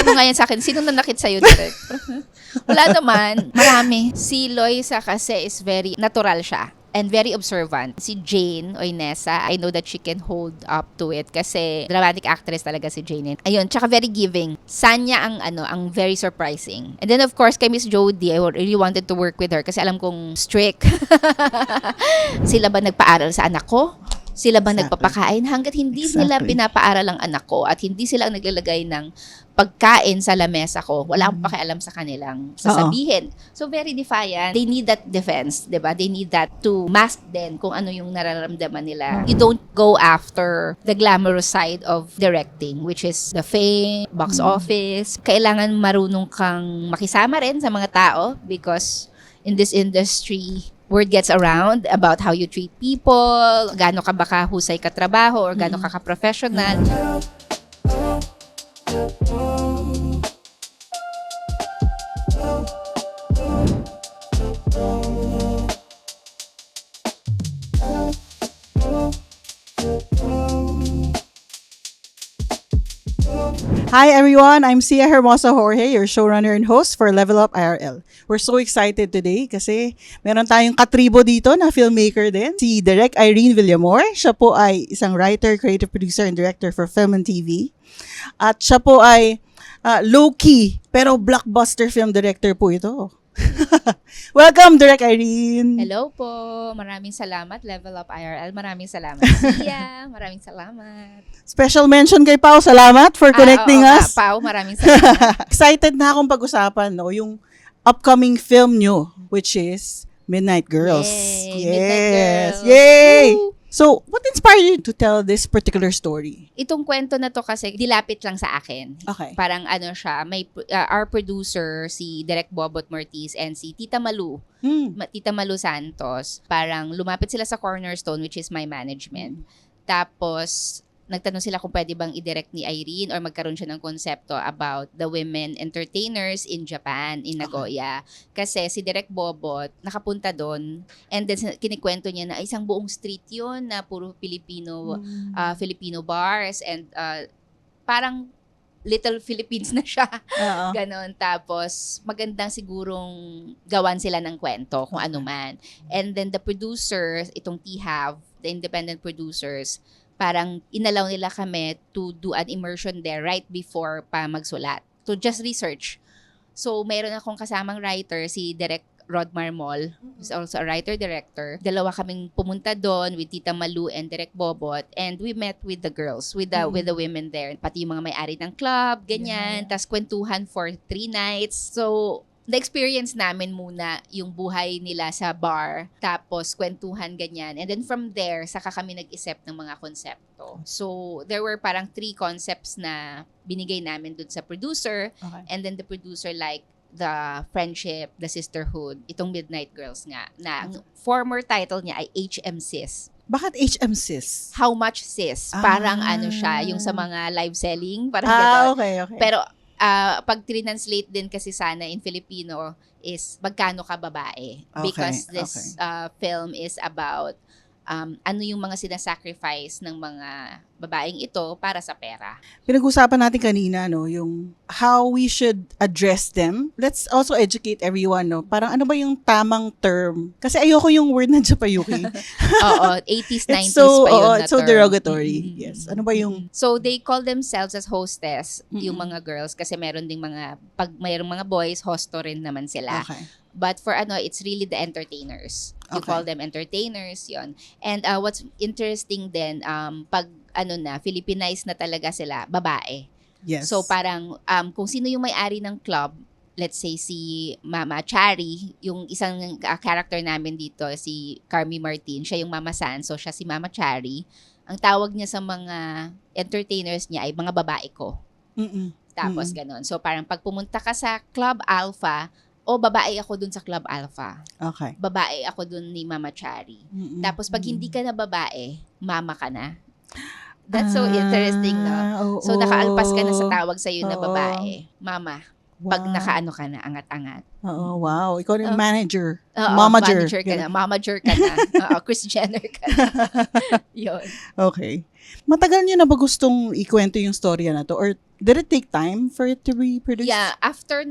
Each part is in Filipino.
mo nga yan sa akin, sino nanakit sa'yo, Direk? Wala naman. Marami. Si Loisa kasi is very natural siya. And very observant. Si Jane o Inessa, I know that she can hold up to it kasi dramatic actress talaga si Jane. Ayun, tsaka very giving. Sanya ang very surprising. And then of course, kay Miss Jody, I really wanted to work with her kasi alam kong strict. Sila ba nagpaaral sa anak ko? Sila ba nagpapakain? Hanggat hindi nila pinapaaral ang anak ko at hindi sila ang naglalagay ng pagkain sa lamesa ko, wala akong pakialam sa kanilang sasabihin. So, very defiant. They need that defense, diba? They need that to mask din kung ano yung nararamdaman nila. You don't go after the glamorous side of directing, which is the fame, box office. Kailangan marunong kang makisama rin sa mga tao because in this industry, word gets around about how you treat people, gaano ka ba kahusay ka trabaho, or gaano ka ka-professional. Hi everyone, I'm Sia Hermosa Jorge, your showrunner and host for Level Up IRL. We're so excited today kasi meron tayong katribo dito na filmmaker din, si Direk Irene Villamor. Siya po ay isang writer, creative producer, and director for film and TV. At siya po ay low-key pero blockbuster film director po ito. Welcome, Direk Irene. Hello po. Maraming salamat, Level Up IRL. Maraming salamat, Sia. Maraming salamat. Special mention kay Pao. Salamat for connecting us. Pao, maraming salamat. Excited na akong pag-usapan yung upcoming film nyo, which is Midnight Girls. Yay! Yes. Midnight Girls. Yay! Woo! So, what inspired you to tell this particular story? Itong kwento na to kasi dilapit lang sa akin. Okay. Parang siya, may our producer, si Direk Bobot Mortiz and si Tita Malu, Tita Malu Santos, parang lumapit sila sa Cornerstone, which is my management. Tapos, nagtanong sila kung pwede bang i-direct ni Irene or magkaroon siya ng konsepto about the women entertainers in Japan, in Nagoya. Kasi si Direk Bobot, nakapunta doon, and then kinikwento niya na isang buong street yun na puro Filipino bars, and parang Little Philippines na siya. Ganon. Tapos, magandang sigurong gawan sila ng kwento, kung ano man. And then the producers, itong THAV, the independent producers, parang inalaw nila kami to do an immersion there right before pa magsulat. So, just research. So, mayroon akong kasamang writer, si Direk Rod Marmol, who's also a writer-director. Dalawa kaming pumunta doon with Tita Malu and Direk Bobot, and we met with the girls, with the women there. Pati yung mga may-ari ng club, ganyan. Tas kwentuhan for 3 nights. So, na-experience namin muna yung buhay nila sa bar, tapos kwentuhan ganyan. And then from there, saka kami nag-isip ng mga konsepto. So, there were parang 3 concepts na binigay namin dun sa producer. Okay. And then the producer like the friendship, the sisterhood, itong Midnight Girls nga, na ang former title niya ay HM Sis. Bakit HM Sis? How much sis? Parang siya, yung sa mga live selling, parang gano'n. Okay. Pero, pag translate din kasi sana in Filipino is magkano ka babae, because this film is about ano yung mga sinasacrifice ng mga babaeng ito para sa pera. Pinag-usapan natin kanina, yung how we should address them. Let's also educate everyone, Parang ano ba yung tamang term? Kasi ayoko yung word na Japayuki. Oo, 80s, 90s pa yun na it's so term. derogatory. Yes. Ano ba yung... So, they call themselves as hostess, yung mga girls, kasi meron ding pag mayroong mga boys, hosto rin naman sila. Okay. But for it's really the entertainers. You call them entertainers, yon. And what's interesting din, pag Filipinized na talaga sila, babae. Yes. So parang kung sino yung may-ari ng club, let's say si Mama Chari, yung isang character namin dito, si Carmi Martin, siya yung Mama San, so siya si Mama Chari. Ang tawag niya sa mga entertainers niya ay mga babae ko. Tapos ganon. So parang pag pumunta ka sa Club Alpha, babae ako dun sa Club Alpha. Okay. Babae ako dun ni Mama Chari. Tapos pag hindi ka na babae, mama ka na. That's so interesting, no? So nakaalpas ka na sa tawag sa'yo na babae. Mama. Pag Wow. nakaano ka na, angat-angat. Oo, wow. Ikaw yung Oh. manager. Oo, Momager. manager ka na. Momager ka na. Oo, Kris Jenner ka na. Yun. Okay. Matagal niyo na ba gustong ikwento yung storya na to? Or did it take time for it to be produced? Yeah, after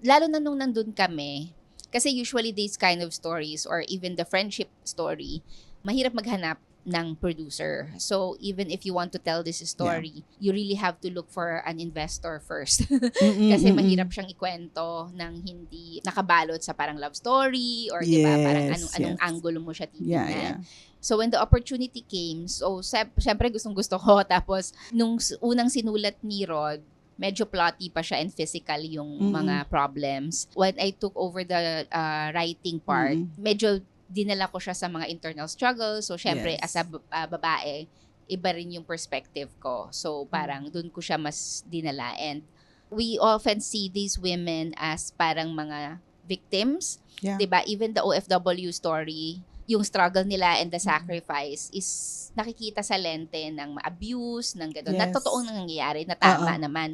lalo na nung nandun kami, kasi usually these kind of stories or even the friendship story, mahirap maghanap ng producer. So, even if you want to tell this story, you really have to look for an investor first. Kasi mahirap siyang ikwento ng hindi nakabalot sa parang love story or diba, parang anong angulo mo siya titingnan. Yeah. So, when the opportunity came, so, syempre gustong-gusto ko. Tapos, nung unang sinulat ni Rod, medyo plotty pa siya and physical yung mga problems. When I took over the writing part, medyo dinala ko siya sa mga internal struggles. So, syempre, as a babae, iba rin yung perspective ko. So, parang dun ko siya mas dinala. And we often see these women as parang mga victims. Yeah. Diba? Even the OFW story, yung struggle nila and the sacrifice is nakikita sa lente ng abuse, ng gano'n. Na totoong nangyayari, na tama naman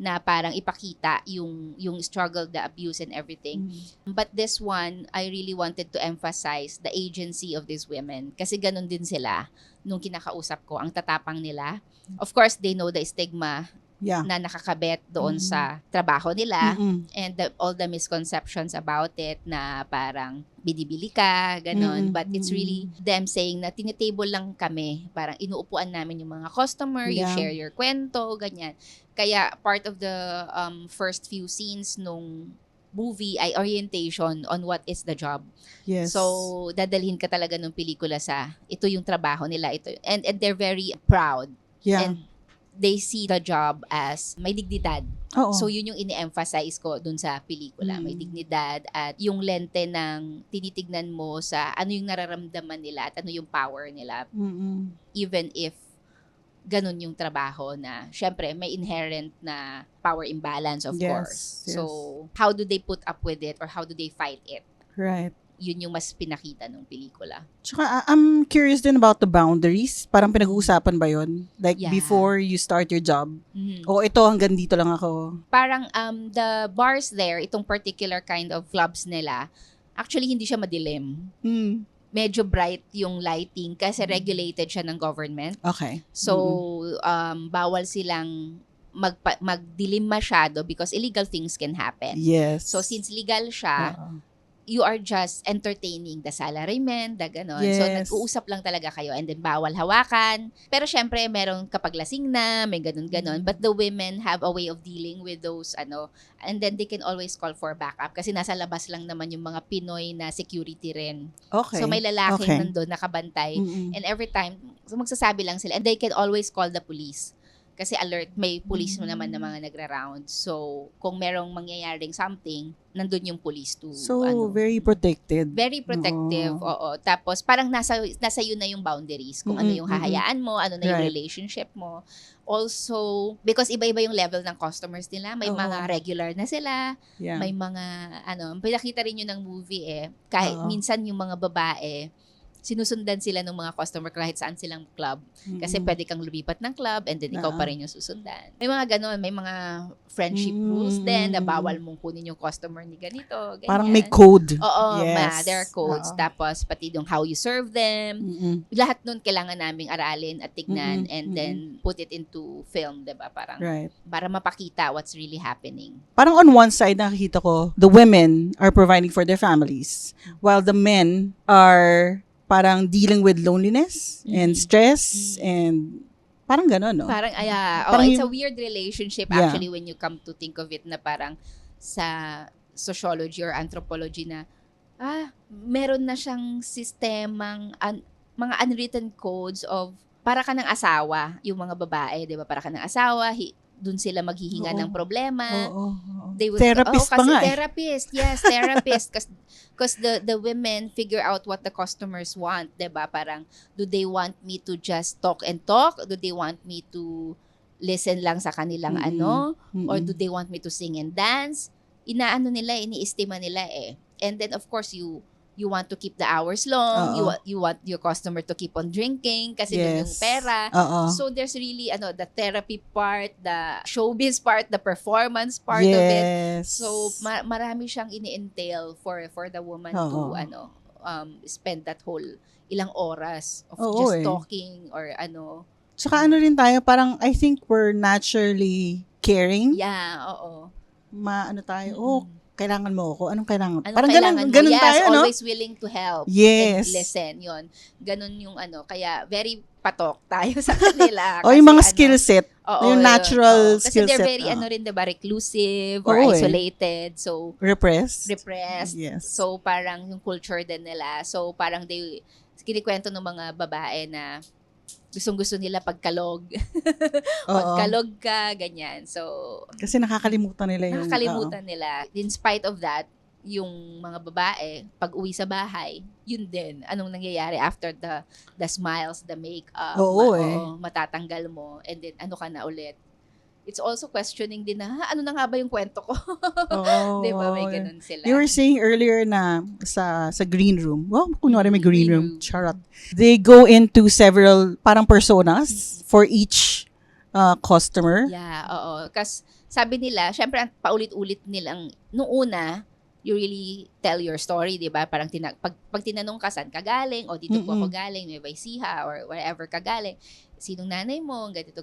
na parang ipakita yung struggle, the abuse and everything. But this one, I really wanted to emphasize the agency of these women. Kasi ganun din sila nung kinakausap ko, ang tatapang nila. Of course, they know the stigma na nakakabit doon sa trabaho nila and all the misconceptions about it na parang binibili ka, ganon. But it's really them saying na tinitable lang kami. Parang inuupuan namin yung mga customer, you share your kwento, ganyan. Kaya part of the first few scenes nung movie ay orientation on what is the job. Yes. So, dadalhin ka talaga ng pelikula sa ito yung trabaho nila. Ito. And they're very proud. Yeah. And they see the job as may dignidad. Oo. So, yun yung ini-emphasize ko dun sa pelikula. May dignidad at yung lente ng tinitignan mo sa ano yung nararamdaman nila at ano yung power nila. Even if ganun yung trabaho na, syempre, may inherent na power imbalance, of course. Yes. So, how do they put up with it or how do they fight it? Right. Yun yung mas pinakita ng pelikula. Tsaka, I'm curious din about the boundaries. Parang pinag-uusapan ba yun? Like, before you start your job? O ito, hanggang dito lang ako? Parang the bars there, itong particular kind of clubs nila, actually hindi siya madilim. Medyo bright yung lighting kasi regulated siya ng government. Okay. So, bawal silang magdilim masyado because illegal things can happen. Yes. So, since legal siya, you are just entertaining the salaryman, the ganon. Yes. So, nag-uusap lang talaga kayo and then bawal hawakan. Pero syempre, merong kapag lasing na, may ganon-ganon. But the women have a way of dealing with those, and then they can always call for backup kasi nasa labas lang naman yung mga Pinoy na security rin. Okay. So, may lalaking nandun nakabantay. And every time, so magsasabi lang sila. And they can always call the police. Kasi alert, may police naman na mga nagra-round. So, kung merong mangyayaring something, nandun yung police to, So, very protected. Very protective, oo. Tapos, parang nasa yun na yung boundaries. Kung ano yung hahayaan mo, ano na yung relationship mo. Also, because iba-iba yung level ng customers nila. May mga regular na sila. Yeah. May mga, pinakita rin yun ng movie kahit minsan yung mga babae, sinusundan sila ng mga customer kahit saan silang club. Kasi pwede kang lumipat ng club and then ikaw pa rin yung susundan. May mga ganon, may mga friendship rules din na bawal mong kunin yung customer ni ganito, ganyan. Parang may code. Oo, Yes. there are codes. Tapos pati yung how you serve them. Lahat nun kailangan naming aralin at tignan and then put it into film, diba? Parang para mapakita what's really happening. Parang on one side, nakikita ko, the women are providing for their families while the men are parang dealing with loneliness and stress and parang gano'n, no? Parang, Parang it's a weird relationship actually when you come to think of it na parang sa sociology or anthropology na, meron na siyang sistemang, mga unwritten codes of, para ka ng asawa, yung mga babae, di ba? Para ka ng asawa, dun sila maghihinga ng problema. They would, therapist pa nga therapist, yes, therapist. Because the women figure out what the customers want, diba? Parang, do they want me to just talk and talk? Do they want me to listen lang sa kanilang Or do they want me to sing and dance? Inaano nila, iniistima nila And then, of course, you you want to keep the hours long, Oo. you want your customer to keep on drinking kasi dun yung Yes. pera. Oo. So there's really the therapy part, the showbiz part, the performance part of it. Yes. So marami siyang ini-entail for the woman to Oo. spend that whole ilang oras of Oo, just eh. talking or Tsaka rin tayo, parang I think we're naturally caring. Yeah, oo. Tayo, kailangan mo ako. Anong kailangan? Anong Parang kailangan mo? ganun Yes, tayo, no? always willing to help Yes. and listen. Yun. Ganun yung kaya very patok tayo sa kanila. O yung mga Kasi skill set. oo, yung natural kasi skill they're set. very rin, diba, reclusive or Oo, isolated. So, Repressed. repressed. Yes. So, parang yung culture din nila. So, parang kinikwento ng mga babae na gustong-gusto nila pagkalog. Pagkalog ka, ganyan. So, kasi nakakalimutan nila yung... nakakalimutan nila. In spite of that, yung mga babae, pag uwi sa bahay, yun din. Anong nangyayari after the smiles, the makeup, matatanggal mo, and then ano ka na ulit. It's also questioning din na, ano na nga ba yung kwento ko? Di ba? May ganun sila. You were saying earlier na sa green room. Well, kunwari may green room. Charot. They go into several parang personas for each customer. Yeah, oo. Kasi sabi nila, syempre paulit-ulit nilang, nung una, you really tell your story, di ba? Parang pag tinanong ka, saan ka galing? O dito po ako galing, may Ecija, or wherever ka galing. Sinong nanay mo? Ganito.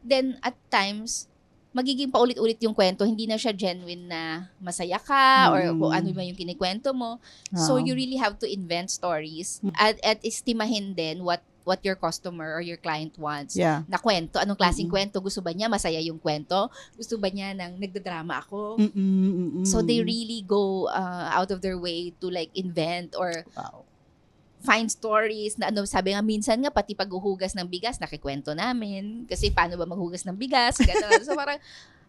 Then, at times, magiging paulit-ulit yung kwento. Hindi na siya genuine na masaya ka or kung ano ba yung kinikwento mo. So, you really have to invent stories at estimahin din what your customer or your client wants na kwento. Anong klaseng kwento? Gusto ba niya masaya yung kwento? Gusto ba niya nang nagdadrama ako? So, they really go out of their way to like invent or find stories na sabi nga minsan nga pati paghuhugas ng bigas nakikwento namin kasi paano ba maghugas ng bigas gano'n. So parang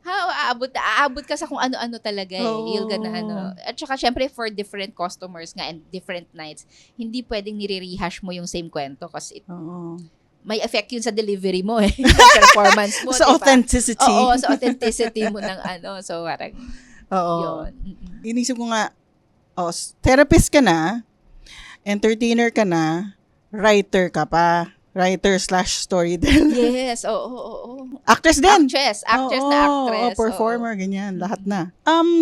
aabot ka sa kung ano-ano talaga you're gonna at saka syempre for different customers nga and different nights hindi pwedeng nire-rehash mo yung same kwento kasi may effect yun sa delivery mo performance mo sa diba? authenticity. Oo, sa authenticity mo ng so parang yun. Inisip ko nga therapist ka na, entertainer ka na, writer ka pa. Writer/storyteller. Yes, oo. Actress din. Actress na actress. Performer, ganyan, lahat na.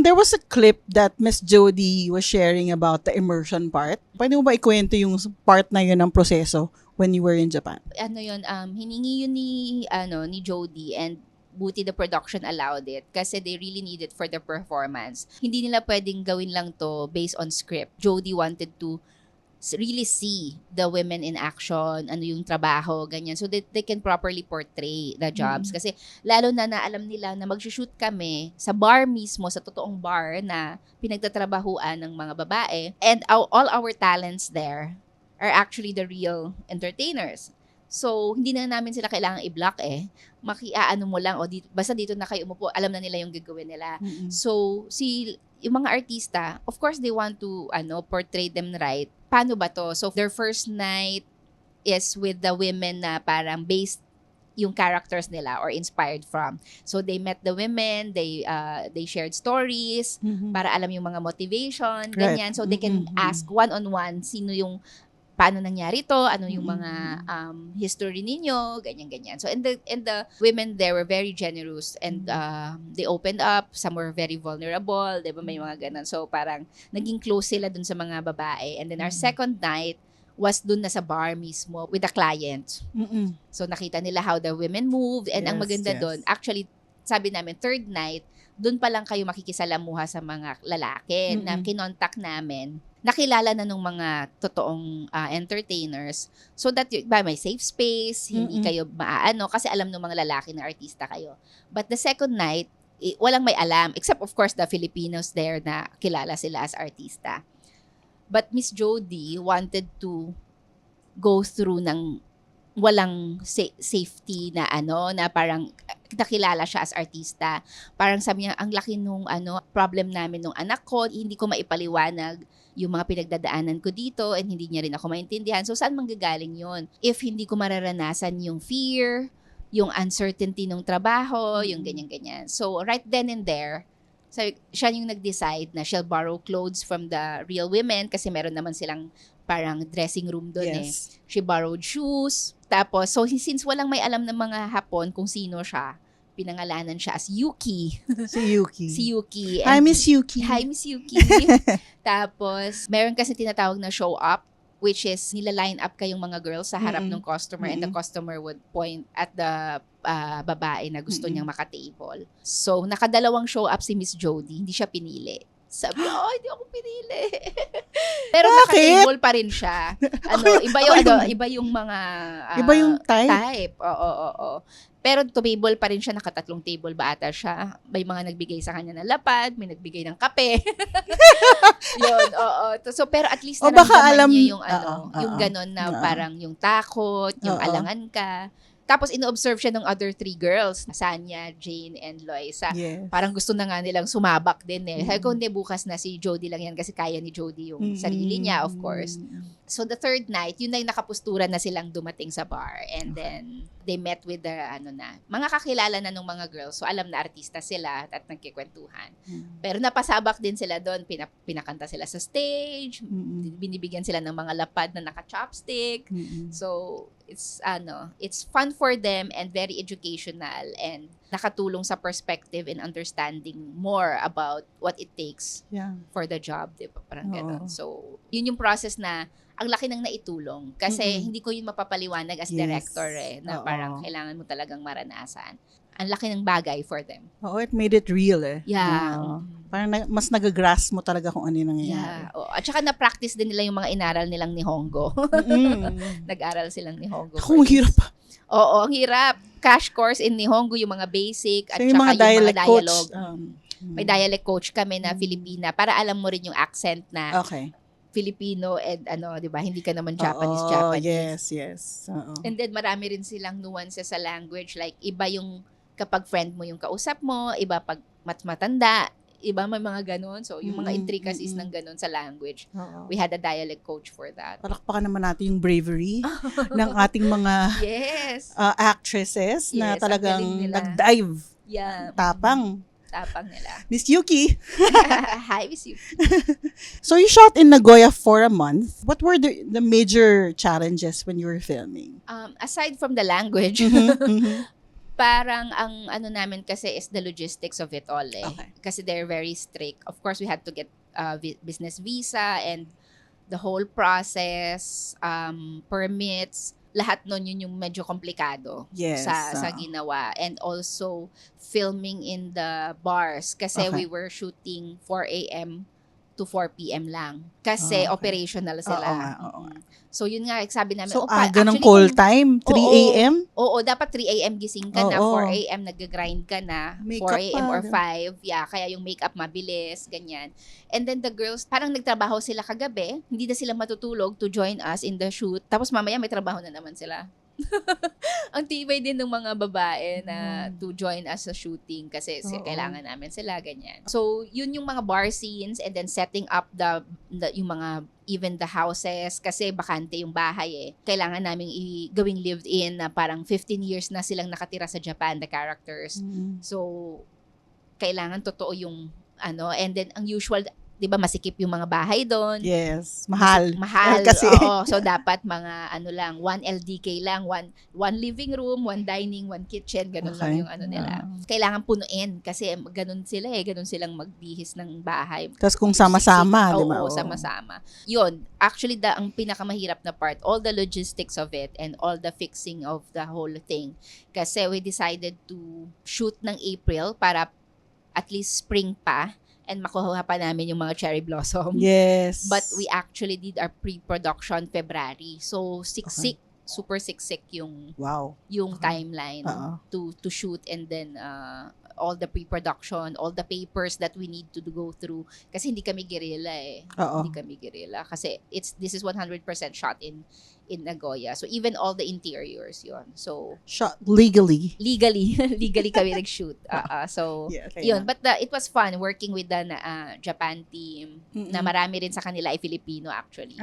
There was a clip that Miss Jody was sharing about the immersion part. Pwede mo ba ikwento yung part na yun ng proseso when you were in Japan? Hiningi yun ni Jody and buti the production allowed it kasi they really need it for the performance. Hindi nila pwedeng gawin lang to based on script. Jody wanted to really see the women in action, ano yung trabaho, ganyan. So that they can properly portray the jobs. Kasi lalo na alam nila na mag-shoot kami sa bar mismo, sa totoong bar na pinagtatrabahuan ng mga babae. And all our talents there are actually the real entertainers. So, hindi na namin sila kailangang i-block makiaano mo lang, basta dito na kayo umupo, alam na nila yung gagawin nila. So, yung mga artista, of course, they want to portray them right. Paano ba to? So, their first night is with the women na parang based yung characters nila or inspired from. So, they met the women, they shared stories para alam yung mga motivation, ganyan. So, they can ask one-on-one sino yung paano nangyari to, ano yung mga history ninyo, ganyan-ganyan. So, and the women there were very generous and they opened up. Some were very vulnerable, di ba? May mga ganun. So, parang naging close sila dun sa mga babae. And then our second night was dun na sa bar mismo with the client. So, nakita nila how the women moved. And ang maganda dun, actually, sabi namin, third night, dun pa lang kayo makikisalamuha sa mga lalaki na kinontak namin. Nakilala na nung mga totoong entertainers so that may safe space, hindi kayo maaano kasi alam ng mga lalaki na artista kayo. But the second night, walang may alam except of course the Filipinos there na kilala sila as artista. But Miss Jody wanted to go through ng walang safety na na parang nakilala siya as artista. Parang sabi niya, ang laki nung problem namin nung anak ko, hindi ko maipaliwanag yung mga pinagdadaanan ko dito and hindi niya rin ako maintindihan. So, saan manggagaling yun? If hindi ko mararanasan yung fear, yung uncertainty ng trabaho, yung ganyan-ganyan. So, right then and there, So, siya yung nag-decide na she'll borrow clothes from the real women kasi meron naman silang parang dressing room doon eh. Yes. She borrowed shoes. Tapos, so since walang may alam ng mga Hapon kung sino siya, pinangalanan siya as Yuki. Si Yuki. Si Yuki. Hi, Miss Yuki. Hi, Miss Yuki. Tapos, meron kasi tinatawag na show up, which is nila-line up kayong mga girls sa harap ng customer and the customer would point at the babae na gusto niyang makatable. So, nakadalawang show up si Miss Jody. Hindi siya pinili. Sabi, hindi ako pinili. Pero nakatable pa rin siya. Iba yung mga iba yung type. Oo. Pero tumable pa rin siya, nakatatlong table ba ata siya. May mga nagbigay sa kanya ng lapad, may nagbigay ng kape. Yun, oo. So, pero at least naramdaman niya yung yung ganon na parang yung takot, yung alangan ka. Tapos, ino-observe siya ng other 3 girls. Sanya, Jane, and Loisa. Yes. Parang gusto na nga nilang sumabak din eh. Sabi ko, hindi, bukas na si Jody lang yan kasi kaya ni Jody yung sarili niya, of course. So, the third night, yun na yung nakapusturan na silang dumating sa bar. And then, they met with the, mga kakilala na ng mga girls. So, alam na artista sila at nagkikwentuhan. Pero napasabak din sila doon. Pinakanta sila sa stage. Binibigyan sila ng mga lapad na naka-chopstick. So, it's fun for them and very educational and nakatulong sa perspective and understanding more about what it takes for the job, di ba? Parang gano'n. So, yun yung process na ang laki ng naitulong. Kasi hindi ko yun mapapaliwanag as director na parang kailangan mo talagang maranasan. Ang laki ng bagay for them. Oo, it made it real eh. Yeah. Parang mas nag-grasp mo talaga kung ano yung nangyayari. Yeah. At saka na-practice din nila yung mga inaral nilang ni Hongo. Nag-aral silang ni Hongo. Ang hirap. Oo, ang hirap. Cash course in Nihongo, yung mga basic, at so, saka yung mga dialogue. Coach, may dialect coach kami na Filipina para alam mo rin yung accent na Filipino and di ba, hindi ka naman Japanese. Yes. And then marami rin silang nuances sa language, like iba yung kapag friend mo yung kausap mo, iba pag matanda, iba may mga ganon. So, yung mga intricacies ng ganon sa language. We had a dialect coach for that. Palakpakan naman natin yung bravery ng ating mga actresses na talagang nag-dive. Yeah. Tapang nila. Miss Yuki. Hi, Miss Yuki. So, you shot in Nagoya for a month. What were the major challenges when you were filming? Aside from the language, parang ang namin kasi is the logistics of it all eh. Okay. Kasi they're very strict. Of course, we had to get business visa and the whole process, permits, lahat nun yun yung medyo komplikado sa ginawa. And also, filming in the bars kasi we were shooting 4 a.m. to 4 p.m. lang. Kasi operational sila. Oo nga. So, yun nga, sabi namin. So, ng call time? 3 a.m.? Oo, dapat 3 a.m. gising ka na. 4 a.m. nag-grind ka na. Makeup 4 a.m. or 5. Yeah, kaya yung makeup mabilis, ganyan. And then the girls, parang nagtrabaho sila kagabi. Hindi na sila matutulog to join us in the shoot. Tapos mamaya may trabaho na naman sila. Ang tibay din ng mga babae na to join us sa shooting kasi kailangan namin sila, ganyan. So, yun yung mga bar scenes and then setting up yung mga even the houses kasi bakante yung bahay eh. Kailangan namin gawing lived-in na parang 15 years na silang nakatira sa Japan, the characters. So, kailangan totoo yung and then ang usual, 'di ba, masikip yung mga bahay doon. Yes, mahal. Mahal kasi. Oo, so dapat mga 1 LDK lang, one living room, 1 dining, 1 kitchen, ganun lang yung nila. Kailangan punuin kasi ganun sila ganun silang magbihis ng bahay. Tapos kung sama-sama, 'di ba? Oo, sama-sama. 'Yun, actually ang pinakamahirap na part, all the logistics of it and all the fixing of the whole thing. Kasi we decided to shoot ng April para at least spring pa. And makuha pa namin yung mga cherry blossom. Yes. But we actually did our pre-production February. So, siksik, super siksik yung timeline to shoot and then all the pre-production, all the papers that we need to go through. Kasi hindi kami guerrilla eh. Hindi kami guerrilla. Kasi this is 100% shot in in Nagoya. So even all the interiors yon. So Shot legally. legally kami nag-shoot. So Yeah, okay yun, na. but it was fun working with the Japan team na marami rin sa kanila ay Filipino actually.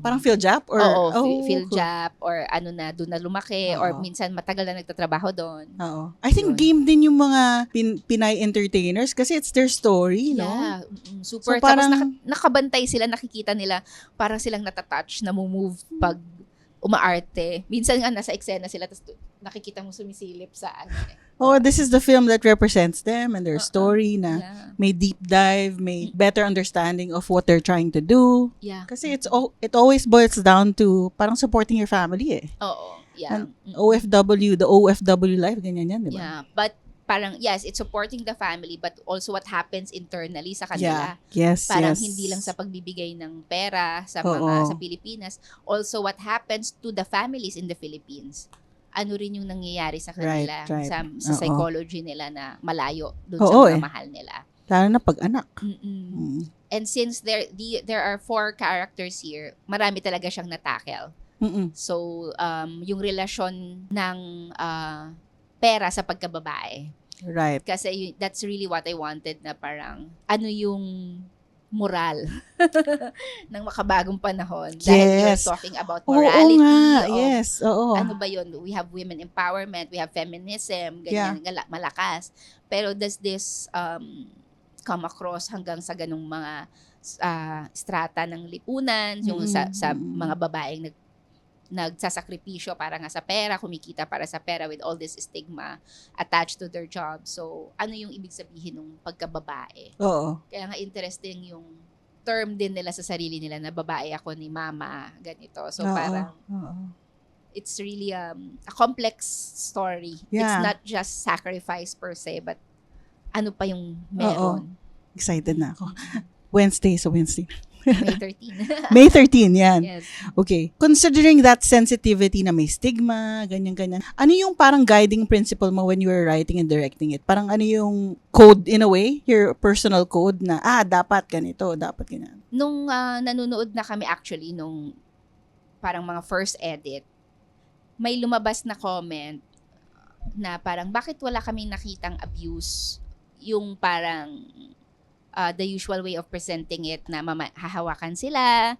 Parang PhilJap? Or, Oo, cool. PhilJap or ano na, doon na lumaki or Oo. minsan matagal na nagtatrabaho doon. Oo. I think Yun. game din yung mga Pinay entertainers kasi it's their story, no? Yeah, super. So, Tapos parang- nakabantay sila, nakikita nila, parang silang natatouch, namumove pag umaarte. Minsan nga nasa eksena sila, tapos nakikita mo sumisilip sa ano. Oh, this is the film that represents them and their story na Yeah. may deep dive, may better understanding of what they're trying to do. Yeah. Kasi it always boils down to parang supporting your family eh. Oo. Yeah. And OFW, the OFW life, ganyan yan, di ba? Yeah. But parang, yes, it's supporting the family, but also what happens internally sa kanila. Yes, Parang yes. hindi lang sa pagbibigay ng pera sa Oo. mga sa Pilipinas, also what happens to the families in the Philippines. Ano rin yung nangyayari sa kanila Right. sa Oo. psychology nila na malayo doon Oo, sa mga eh. mahal nila. Lalo na pag-anak. Mm-mm. And since there are 4 characters here, marami talaga siyang natackle. Mm-mm. So, yung relasyon ng pera sa pagkababae. Right. Kasi that's really what I wanted na parang ano yung moral ng makabagong panahon. Dahil you're Yes. talking about Oo morality. nga. of Yes. Oo. Ano ba yun? We have women empowerment, we have feminism, ganyan, malakas. Pero does this come across hanggang sa ganung mga strata ng lipunan, yung sa mga babaeng nagsasakripisyo para nga sa pera, kumikita para sa pera with all this stigma attached to their job. So, ano yung ibig sabihin ng pagkababae? Oo. Kaya nga interesting yung term din nila sa sarili nila na babae ako ni mama, ganito. So, Oo. parang Oo. it's really a complex story. It's Yeah. not just sacrifice per se, but ano pa yung meron. Excited na ako. Wednesday. May 13. May 13, yan. Yes. Okay. Considering that sensitivity na may stigma, ganyan-ganyan, ano yung parang guiding principle mo when you were writing and directing it? Parang ano yung code in a way? Your personal code na, dapat ganito, dapat ganyan. Nung nanonood na kami actually, nung parang mga first edit, may lumabas na comment na parang bakit wala kaming nakitang abuse, yung parang the usual way of presenting it na hahawakan sila,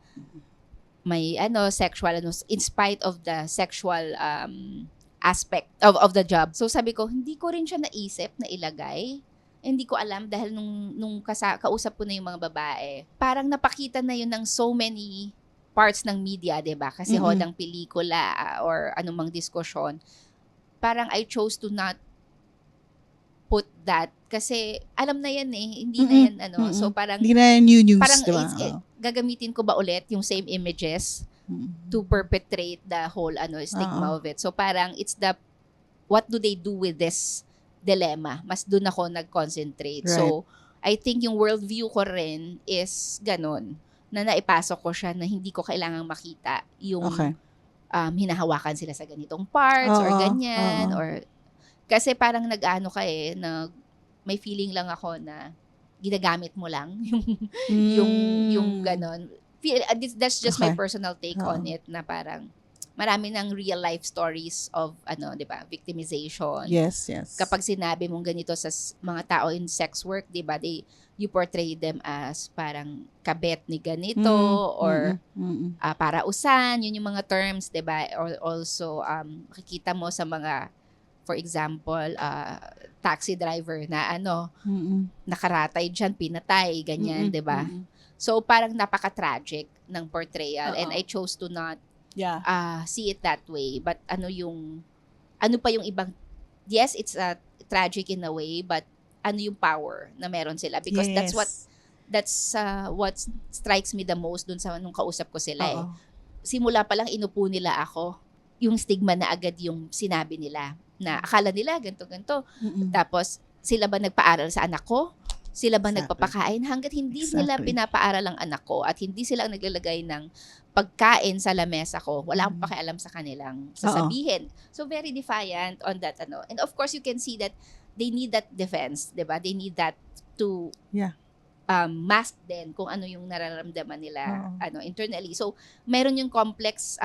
may sexual in spite of the sexual aspect of the job. So sabi ko, hindi ko rin siya naisip na ilagay. Hindi ko alam dahil nung kausap ko na yung mga babae, parang napakita na yun ng so many parts ng media, 'di ba? Kasi hodang pelikula or anumang diskusyon. Parang I chose to not put that kasi alam na yan hindi na yan so parang hindi na yan new news, parang diba? gagamitin ko ba ulit yung same images to perpetrate the whole stigma of it. So parang it's the what do they do with this dilemma? Mas doon ako nag-concentrate. Right. So I think yung worldview ko rin is ganon na naipasok ko siya na hindi ko kailangang makita yung hinahawakan sila sa ganitong parts or ganyan or kasi parang nag-ano ka may feeling lang ako na ginagamit mo lang yung ganon. That's just my personal take on it na parang marami ng real life stories of 'di ba, victimization. Yes. Kapag sinabi mong ganito sa mga tao in sex work, 'di ba, you portray them as parang kabet ni ganito or parausan, yun yung mga terms, 'di ba? Or also makikita mo sa mga for example, taxi driver na nakaratay dyan, pinatay, ganyan, 'di ba? So parang napaka-tragic ng portrayal and I chose to not see it that way. But ano pa yung ibang, yes, it's tragic in a way, but ano yung power na meron sila because that's what strikes me the most dun sa nung kausap ko sila Simula pa lang inupo nila ako, yung stigma na agad yung sinabi nila na akala nila ganto. Tapos sila ba nagpaaral sa anak ko? Sila ba nagpapakain? Hanggat hindi nila pinapaaral ang anak ko at hindi sila naglalagay ng pagkain sa lamesa ko, wala akong pakialam sa kanilang sasabihin. So very defiant on that And of course you can see that they need that defense, 'di ba? They need that to mask din kung ano yung nararamdaman nila Oo. internally. So meron yung complex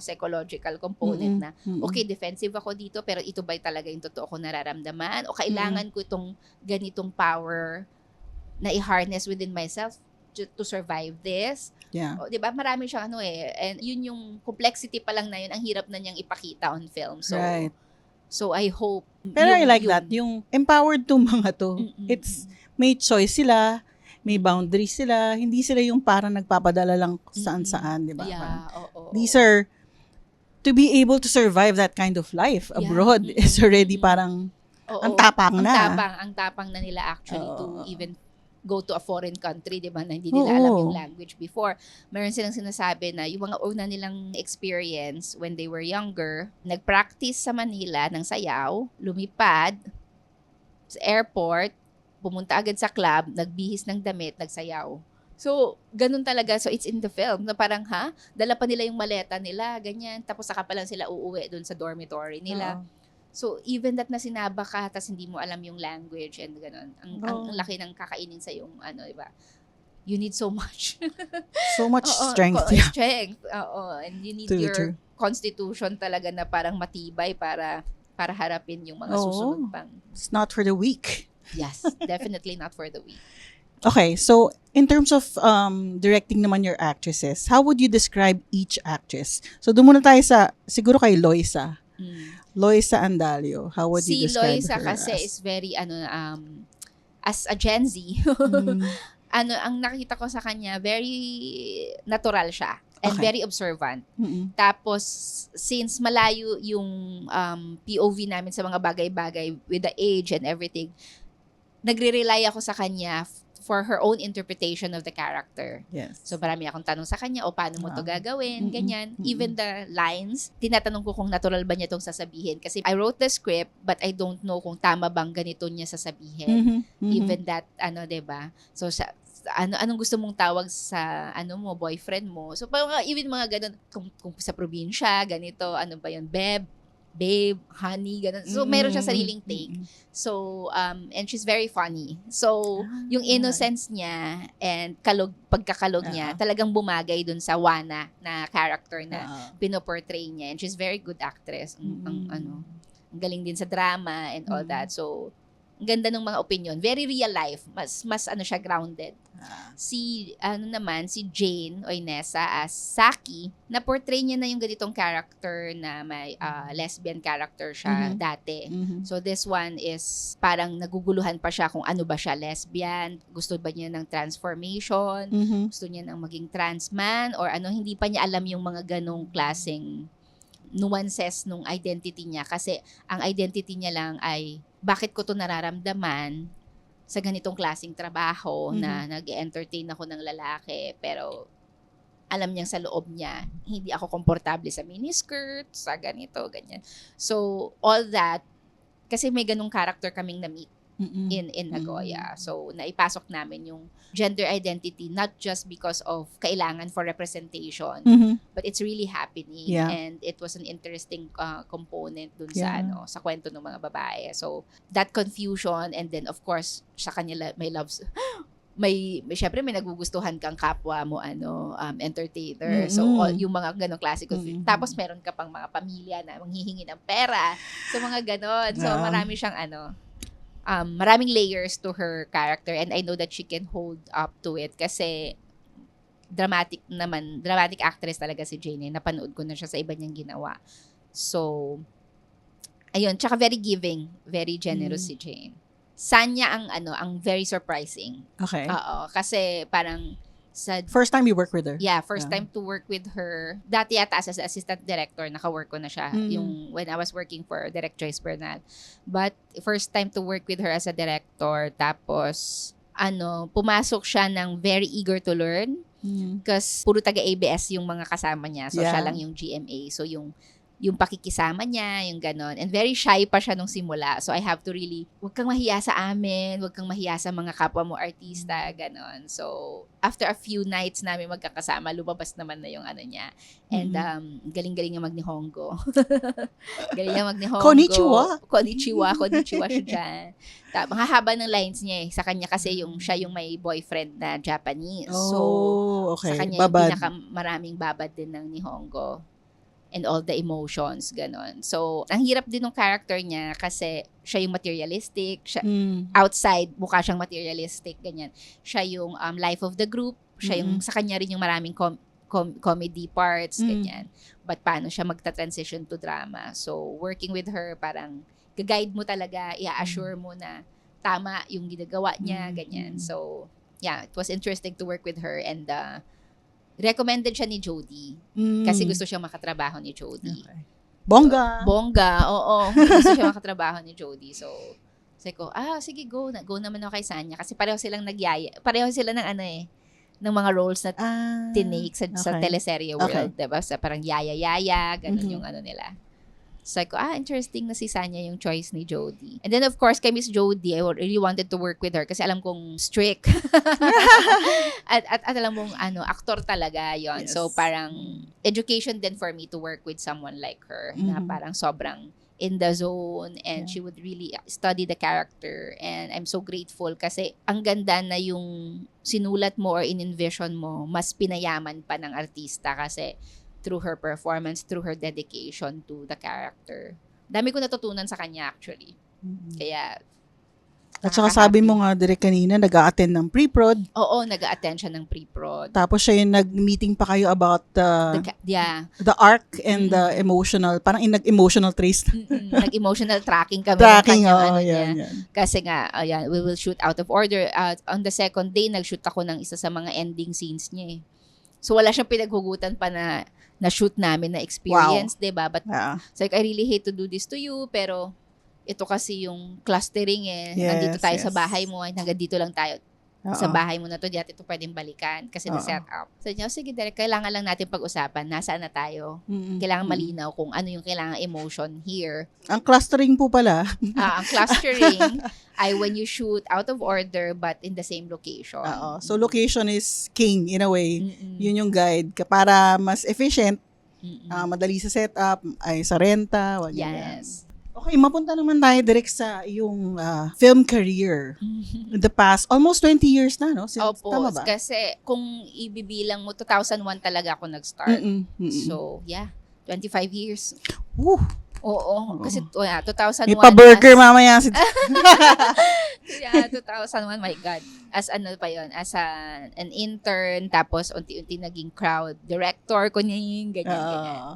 psychological component na okay, defensive ako dito pero ito ba talaga yung totoo ko nararamdaman o kailangan ko itong ganitong power na i-harness within myself to survive this. Yeah. O, 'di ba? Marami siyang and yun yung complexity pa lang na yun, ang hirap na niyang ipakita on film. So Right. so I hope Pero I like that, yung empowered tong mga to. It's may choice sila, may boundaries sila, hindi sila yung parang nagpapadala lang saan-saan, di ba? Yeah, oo. These are, to be able to survive that kind of life abroad is already parang, ang tapang na. Ang tapang na nila actually to even go to a foreign country, di ba, na hindi Oo. nila alam yung language before. Meron silang sinasabi na yung mga una nilang experience when they were younger, nag-practice sa Manila ng sayaw, lumipad sa airport, pumunta agad sa club, nagbihis ng damit, nagsayaw. So, ganun talaga. So, it's in the film. Na parang, dala pa nila yung maleta nila, ganyan. Tapos, saka pa lang sila uuwi dun sa dormitory nila. So, even that na sinaba ka, tas hindi mo alam yung language and ganun. Ang laki ng kakainin sa yung, diba? You need so much. So much strength. Strength. Oo. And you need your constitution talaga na parang matibay para harapin yung mga susunod pang. It's not for the weak. Yes, definitely not for the weak. Okay, so in terms of directing naman your actresses, how would you describe each actress? So doon muna tayo siguro kay Loisa. Loisa Andalio, how would you describe Loisa her? Si Loisa kasi is very, as a Gen Z, ang nakita ko sa kanya, very natural siya. And very observant. Tapos, since malayo yung POV namin sa mga bagay-bagay with the age and everything, nagre-rely ako sa kanya for her own interpretation of the character. Yes. So, marami akong tanong sa kanya, paano mo to gagawin, ganyan. Even the lines, tinatanong ko kung natural ba niya itong sasabihin. Kasi I wrote the script, but I don't know kung tama bang ganito niya sasabihin. Even that, diba? So, anong gusto mong tawag sa boyfriend mo. So even mga ganun kung sa probinsya ganito, ano ba 'yun, babe, honey, ganun. So meron siya sariling take. So and she's very funny. So yung innocence niya and pagkakalog niya talagang bumagay dun sa Wana na character na pinoportray niya. And she's very good actress. Ang galing din sa drama and all that. So ang ganda ng mga opinion. Very real life. Mas siya grounded. Si Jane Oinesa as Saki, na-portray niya na yung ganitong character na may lesbian character siya dati. So this one is parang naguguluhan pa siya kung ano ba siya, lesbian, gusto ba niya ng transformation, gusto niya ng maging trans man, or hindi pa niya alam yung mga ganong klaseng nuances nung identity niya. Kasi ang identity niya lang ay bakit ko to nararamdaman sa ganitong klaseng trabaho na nag-entertain ako ng lalaki pero alam niyang sa loob niya hindi ako komportable sa miniskirt, sa ganito, ganyan. So all that kasi may ganung character kaming na-meet in Nagoya. So naipasok namin yung gender identity not just because of kailangan for representation but it's really happening and it was an interesting component dun sa kwento ng mga babae. So that confusion and then of course sa kanila may loves syempre may nagugustuhan kang kapwa mo entertainer. So all yung mga ganong klasiko. Tapos meron ka pang mga pamilya na manghihingi ng pera. So mga ganon. So marami siyang maraming layers to her character and I know that she can hold up to it kasi dramatic actress talaga si Jane. Napanood ko na siya sa iba niyang ginawa. So, ayun, tsaka very giving, very generous si Jane. Sanya ang very surprising. Okay. Oo, kasi parang first time you work with her? Yeah, first time to work with her. Dati yata as assistant director, naka-work ko na siya yung when I was working for Direct Joyce Bernal. But first time to work with her as a director. Tapos, pumasok siya ng very eager to learn. Kasi puro taga-ABS yung mga kasama niya. So, siya lang yung GMA. So, yung yung pakikisama niya, yung ganon. And very shy pa siya nung simula. So, I have to really, wag kang mahiya sa amin, wag kang mahiya sa mga kapwa mo artista, ganon. So, after a few nights namin magkakasama, lumabas naman na yung ano niya. And galing-galing niya mag-Nihongo. Galing niya mag-Nihongo. Konnichiwa siya dyan. Mahahaba ng lines niya eh. Sa kanya kasi siya yung may boyfriend na Japanese. So, okay. sa kanya yung pinakamaraming babad din ng Nihongo. And all the emotions, ganon. So, ang hirap din ng character niya kasi siya yung materialistic. Outside, mukha siyang materialistic, ganyan. Siya yung life of the group. Siya yung, sa kanya rin yung maraming comedy parts, ganyan. But paano siya magta-transition to drama? So, working with her, parang guide mo talaga, i-assure mo na tama yung ginagawa niya, ganyan. So, yeah, it was interesting to work with her and recommended siya ni Jody kasi gusto siya makatrabaho ni Jody. Okay. Bongga, oo. Gusto siya makatrabaho ni Jody. So, sabi ko, sige, go naman ako kay Sanya kasi pareho silang pareho sila ng ng mga roles na tinake sa teleserye world, diba? Sa parang yaya, ganun yung nila. So, interesting na si Sanya yung choice ni Jody. And then, of course, kay Miss Jody, I really wanted to work with her kasi alam kong strict. at alam mong, aktor talaga yon. Yes. So, parang education din for me to work with someone like her na parang sobrang in the zone and she would really study the character. And I'm so grateful kasi ang ganda na yung sinulat mo or in-envision mo, mas pinayaman pa ng artista kasi through her performance, through her dedication to the character. Dami ko natutunan sa kanya actually. Kaya, at saka sabi mo nga direct kanina, nag-a-attend ng pre-prod. Oo, nag-a-attend siya ng pre-prod. Tapos siya yung nag-meeting pa kayo about the arc and the emotional, parang nag-emotional trace. Nag-emotional tracking kami. Yan. Kasi nga, we will shoot out of order. On the second day, nag-shoot ako ng isa sa mga ending scenes niya eh. So, wala siyang pinaghugutan pa na shoot namin na experience, diba? But, it's like, I really hate to do this to you, pero ito kasi yung clustering eh. Yes, nandito tayo sa bahay mo, hanggang dito lang tayo. Sa bahay mo na to, diyan ito pwedeng balikan kasi na-set up. So, sige, Derek, kailangan lang natin pag-usapan. Nasaan na tayo? Kailangan malinaw kung ano yung kailangan emotion here. Ang clustering po pala. Ang clustering ay when you shoot out of order but in the same location. So, location is king in a way. Yun yung guide. Para mas efficient, madali sa setup, ay sa renta. Yes. Okay, mapunta naman tayo direct sa iyong film career. In the past, almost 20 years na, no? Opo, tama ba? kasi kung ibibilang mo, 2001 talaga ako nag-start. So, 25 years. Woo! Oo, kasi 2001. May pa-burger mamaya. 2001, my God. As an intern, tapos unti-unti naging crowd director, ganyan.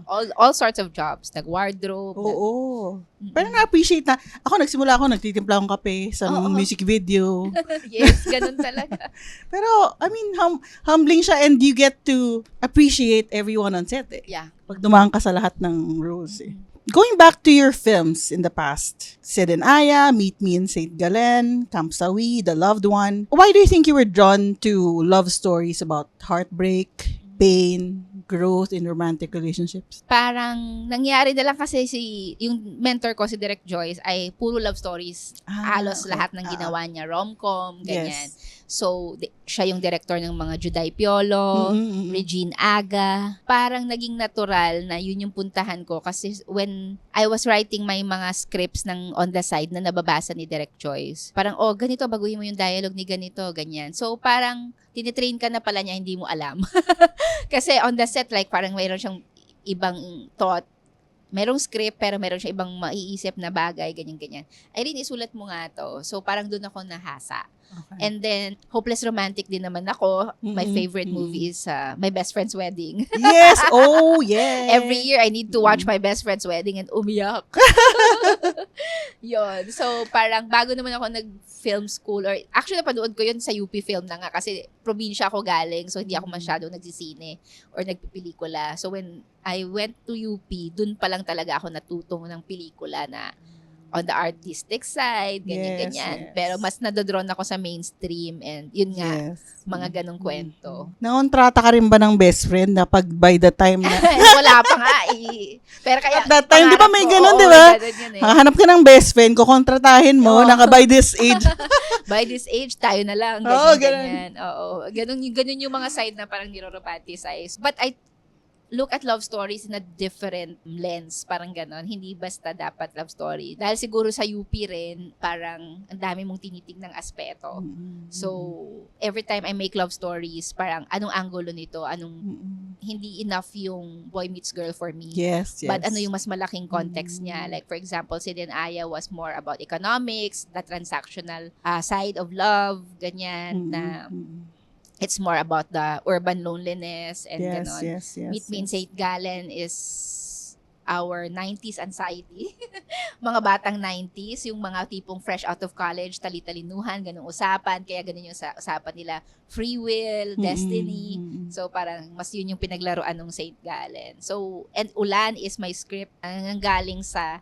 All sorts of jobs. Nag-wardrobe. Oo. Pero na-appreciate na. Nagsimula ako, nagtitimpla akong kape sa music video. Yes, ganun talaga. Pero, humbling siya and you get to appreciate everyone on set eh. Yeah. Pag dumaan ka sa lahat ng roles eh. Going back to your films in the past, Sid and Aya, Meet Me in St. Gallen, Camp Sawi, The Loved One. Why do you think you were drawn to love stories about heartbreak, pain, growth in romantic relationships? Parang nangyari na lang kasi yung mentor ko, si Direk Joyce, ay puro love stories. Halos lahat ng ginawa niya, rom-com, ganyan. Yes. So, siya yung director ng mga Juday Piolo, Regine Aga. Parang naging natural na yun yung puntahan ko kasi when I was writing my mga scripts on the side na nababasa ni Direk Joyce, parang, ganito, baguhin mo yung dialogue ni ganito, ganyan. So, parang tinitrain ka na pala niya, hindi mo alam. Kasi on the set, like, parang mayroon siyang ibang thought. Merong script, pero meron siyang ibang maiisip na bagay, ganyan-ganyan. Irene, isulat mo nga to. So, parang doon ako nahasa. Okay. And then, hopeless romantic din naman ako. My favorite movie is My Best Friend's Wedding. Yes! Oh, yes! Every year, I need to watch My Best Friend's Wedding and umiyak. Yun. So, parang bago naman ako nag-film school, or actually, napanood ko yun sa UP Film na nga kasi probinsya ako galing, so hindi ako masyado nagsisine or nagpipelikula. So, when I went to UP, dun pa lang talaga ako natutong ng pelikula na on the artistic side, ganyan-ganyan. Yes. Pero mas nadodrawn ako sa mainstream and yun nga, Yes. mga ganong kwento. Naontrata ka rin ba ng best friend na pag by the time na Wala pa nga eh. Pero kaya, at that time, di ba may ganun, oo, di ba? may ganun yun eh. Hanap ka ng best friend, kukontratahin mo, Oo. by this age. By this age, tayo na lang. Oo, Ganyan. Oo. Ganun yung mga side na parang niro-romanticize. But I look at love stories in a different lens. Parang ganon. Hindi basta dapat love story. Dahil siguro sa UP rin, parang ang dami mong tinitingnang aspeto. So, every time I make love stories, parang anong angulo nito? Hindi enough yung boy meets girl for me. Yes. But ano yung mas malaking context niya? Like, for example, si Denaya was more about economics, the transactional side of love, ganyan, na it's more about the urban loneliness and ganon. Yes. Meet Me in St. Gallen is our 90s anxiety. Mga batang 90s, yung mga tipong fresh out of college, tali-talinuhan, ganung usapan. Kaya ganun yung usapan nila. Free will, destiny. So parang mas yun yung pinaglaruan ng St. Gallen. So, and Ulan is my script. Ang galing sa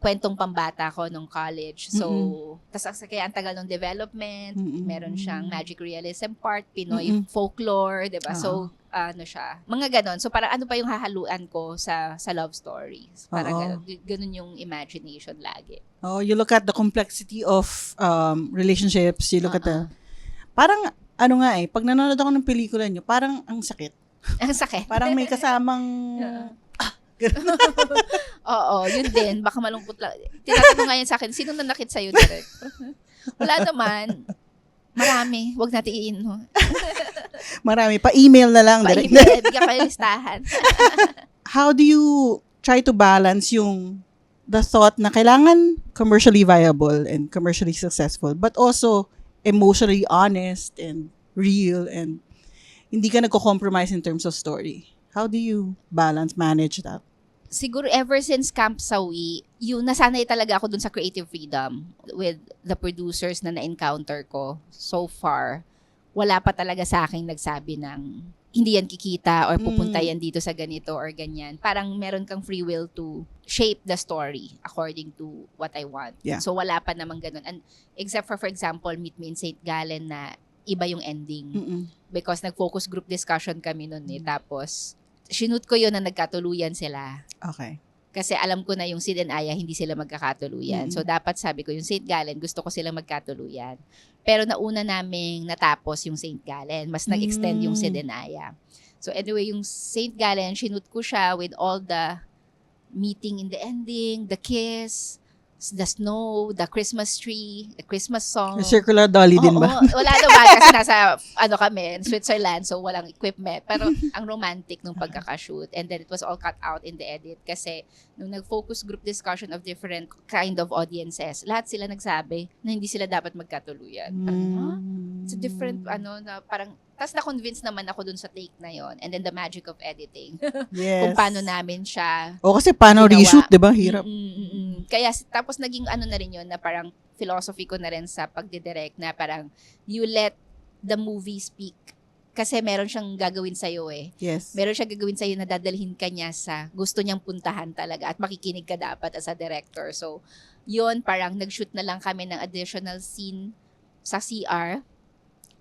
kwentong pambata ko nung college. So, kaya ang tagal ng development, meron siyang magic realism part, Pinoy folklore, 'di ba? So, ano siya, mga ganon. So, parang ano pa yung hahaluan ko sa love stories. Parang ganon yung imagination lagi. Oh, you look at the complexity of relationships, you look at the parang ano nga pag nanonood ako ng pelikula niyo, parang ang sakit. Ang sakit. Parang may kasamang Oo, yun din. Baka malungkot lang. Tinatanong nga yan sa akin, sino nanakit sa'yo, Derek? Wala naman. Marami. Huwag natin iin. Marami. Pa-email na lang. Pa-email. Bigyan kayo listahan. How do you try to balance the thought na kailangan commercially viable and commercially successful, but also emotionally honest and real and hindi ka nagko-compromise in terms of story? How do you manage that? Siguro ever since Camp Sawi, nasanay talaga ako dun sa creative freedom with the producers na na-encounter ko so far. Wala pa talaga sa akin nagsabi ng hindi yan kikita or pupunta yan dito sa ganito or ganyan. Parang meron kang free will to shape the story according to what I want. Yeah. So wala pa namang ganun. And except for example, Meet Me in St. Gallen na iba yung ending. Because nag-focus group discussion kami nun Tapos, sinut ko yun na nagkatuluyan sila. Okay. Kasi alam ko na yung Sid and Aya, hindi sila magkakatuluyan. So, dapat sabi ko, yung St. Gallen, gusto ko silang magkatuluyan. Pero nauna naming natapos yung St. Gallen. Mas nag-extend yung Sid and Aya. So, anyway, yung St. Gallen, sinut ko siya with all the meeting in the ending, the kiss, the snow, the Christmas tree, the Christmas song. Circular dolly din ba? Wala naman kasi nasa kami, Switzerland, so walang equipment. Pero ang romantic nung pagkakashoot. And then it was all cut out in the edit kasi nung nag-focus group discussion of different kind of audiences, lahat sila nagsabi na hindi sila dapat magkatuluyan. Parang, it's a different, na parang, tas na-convince naman ako dun sa take na yon. And then the magic of editing. Yes. Kung paano namin siya kasi paano ginawa. reshoot, di ba? Hirap. Kaya tapos naging na rin yun na parang philosophy ko na rin sa pagdidirect na parang you let the movie speak. Kasi meron siyang gagawin sa'yo Yes. Meron siyang gagawin sa'yo na dadalhin ka niya sa gusto niyang puntahan talaga at makikinig ka dapat as a director. So, yun parang nag-shoot na lang kami ng additional scene sa CR.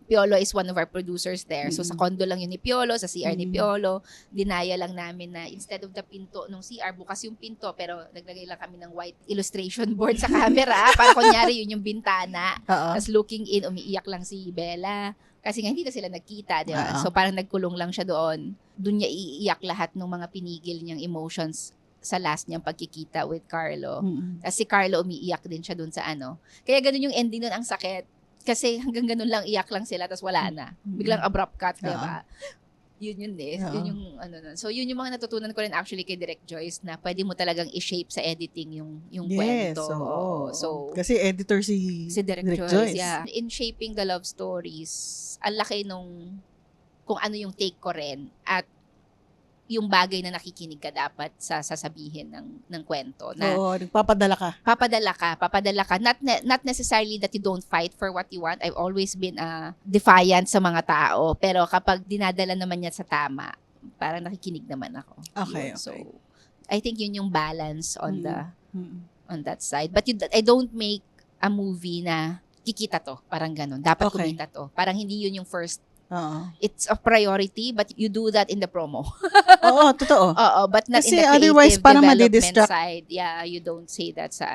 Piolo is one of our producers there. So, sa condo lang yun ni Piolo, sa CR ni Piolo. Dinaya lang namin na instead of the pinto nung CR, bukas yung pinto, pero naglagay lang kami ng white illustration board sa camera. Para kunyari yun yung bintana. Tapos looking in, umiiyak lang si Bella. Kasi nga hindi na sila nagkita, di ba? So, parang nagkulong lang siya doon. Doon niya iiyak lahat ng mga pinigil niyang emotions sa last niyang pagkikita with Carlo. Tapos si Carlo umiiyak din siya doon sa Kaya ganun yung ending doon, ang sakit. Kasi hanggang ganun lang, iyak lang sila, tapos wala na. Biglang abrupt cut, diba? Yun Yun yung So, yun yung mga natutunan ko rin actually kay Direk Joyce na pwede mo talagang i-shape sa editing yung kwento. So, kasi editor si Direk Joyce. Yeah. In shaping the love stories, ang laki nung kung ano yung take ko rin at yung bagay na nakikinig ka dapat sa sasabihin ng kwento. Na nagpapadala ka. Papadala ka. Not necessarily that you don't fight for what you want. I've always been defiant sa mga tao. Pero kapag dinadala naman niya sa tama, parang nakikinig naman ako. Okay. So, I think yun yung balance on on that side. But I don't make a movie na kikita to, parang ganun. Dapat Okay. kumita to. Parang hindi yun yung first. Oo. It's a priority, but you do that in the promo. Oo, totoo. Oo, but not Kasi in the creative otherwise, parang development madidistract. side. Yeah, you don't say that sa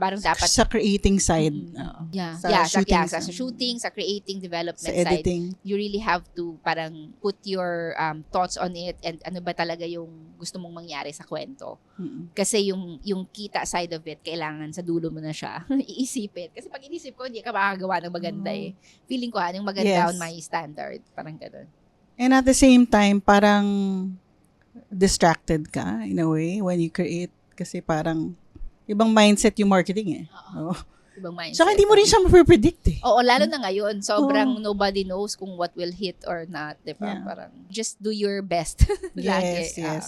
parang dapat. Sa creating side. Mm. Oo. Yeah, Sa sa shooting, shooting, sa creating development sa side. editing. You really have to parang put your thoughts on it and ano ba talaga yung gusto mong mangyari sa kwento. Mm. Kasi yung kita side of it, kailangan sa dulo mo na siya iisipin. Kasi pag inisip ko, hindi ka makakagawa ng maganda eh. Feeling ko yung maganda Yes. on my standard. Parang ganun. And at the same time, parang distracted ka in a way when you create. Kasi parang ibang mindset yung marketing eh. Oo. Ibang mindset. Saka hindi mo rin siya mapipredict eh. Oo, lalo na ngayon. Sobrang nobody knows kung what will hit or not. Diba? Yeah. Parang just do your best. Yes, Lagi. yes.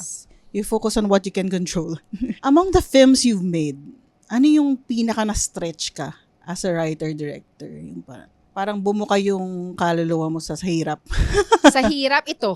You focus on what you can control. Among the films you've made, ano yung pinaka na-stretch ka as a writer-director? Yung parang bumuka yung kaluluwa mo sa hirap. Sa hirap, ito.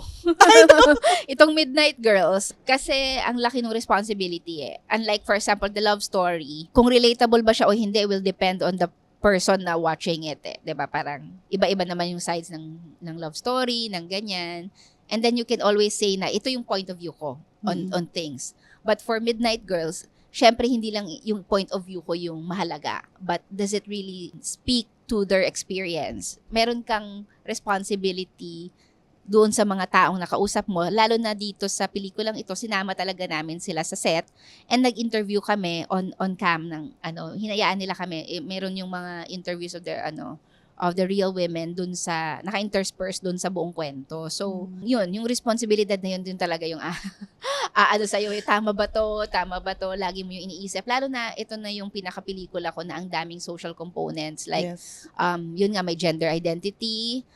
Itong Midnight Girls. Kasi ang laki ng responsibility eh. Unlike, for example, the love story, kung relatable ba siya o hindi will depend on the person na watching it eh. 'Di ba? Parang iba-iba naman yung sides ng love story, ng ganyan. And then you can always say na ito yung point of view ko on things. But for Midnight Girls, syempre hindi lang yung point of view ko yung mahalaga. But does it really speak to their experience? Meron kang responsibility doon sa mga taong nakausap mo, lalo na dito sa pelikulang ito, sinama talaga namin sila sa set and nag-interview kami on cam ng hinayaan nila kami. Meron yung mga interviews of the real women dun sa naka-intersperse dun sa buong kwento. So, yun, yung responsibilidad na yun din talaga yung sa'yo, tama ba to, lagi mo yung iniisip. Lalo na ito na yung pinaka-pelikula ko na ang daming social components like Yes. yun nga, may gender identity,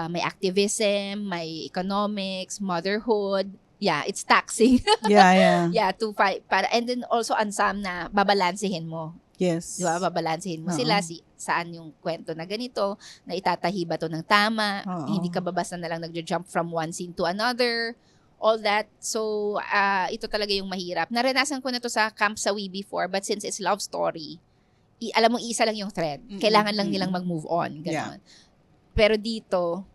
may activism, may economics, motherhood. Yeah, it's taxing. Yeah. Yeah, to fight and then also ansam na babalansehin mo. Yes. Di ba? Babalansehin mo Oo. sila saan yung kwento na ganito, na itatahi ba to ng tama, Oo. hindi ka ba basta na lang nagja-jump from one scene to another, all that. So, ito talaga yung mahirap. Naranasan ko na to sa Camp Sawi before, but since it's love story, alam mo, isa lang yung thread. Kailangan lang nilang mag-move on. Ganon. Pero dito,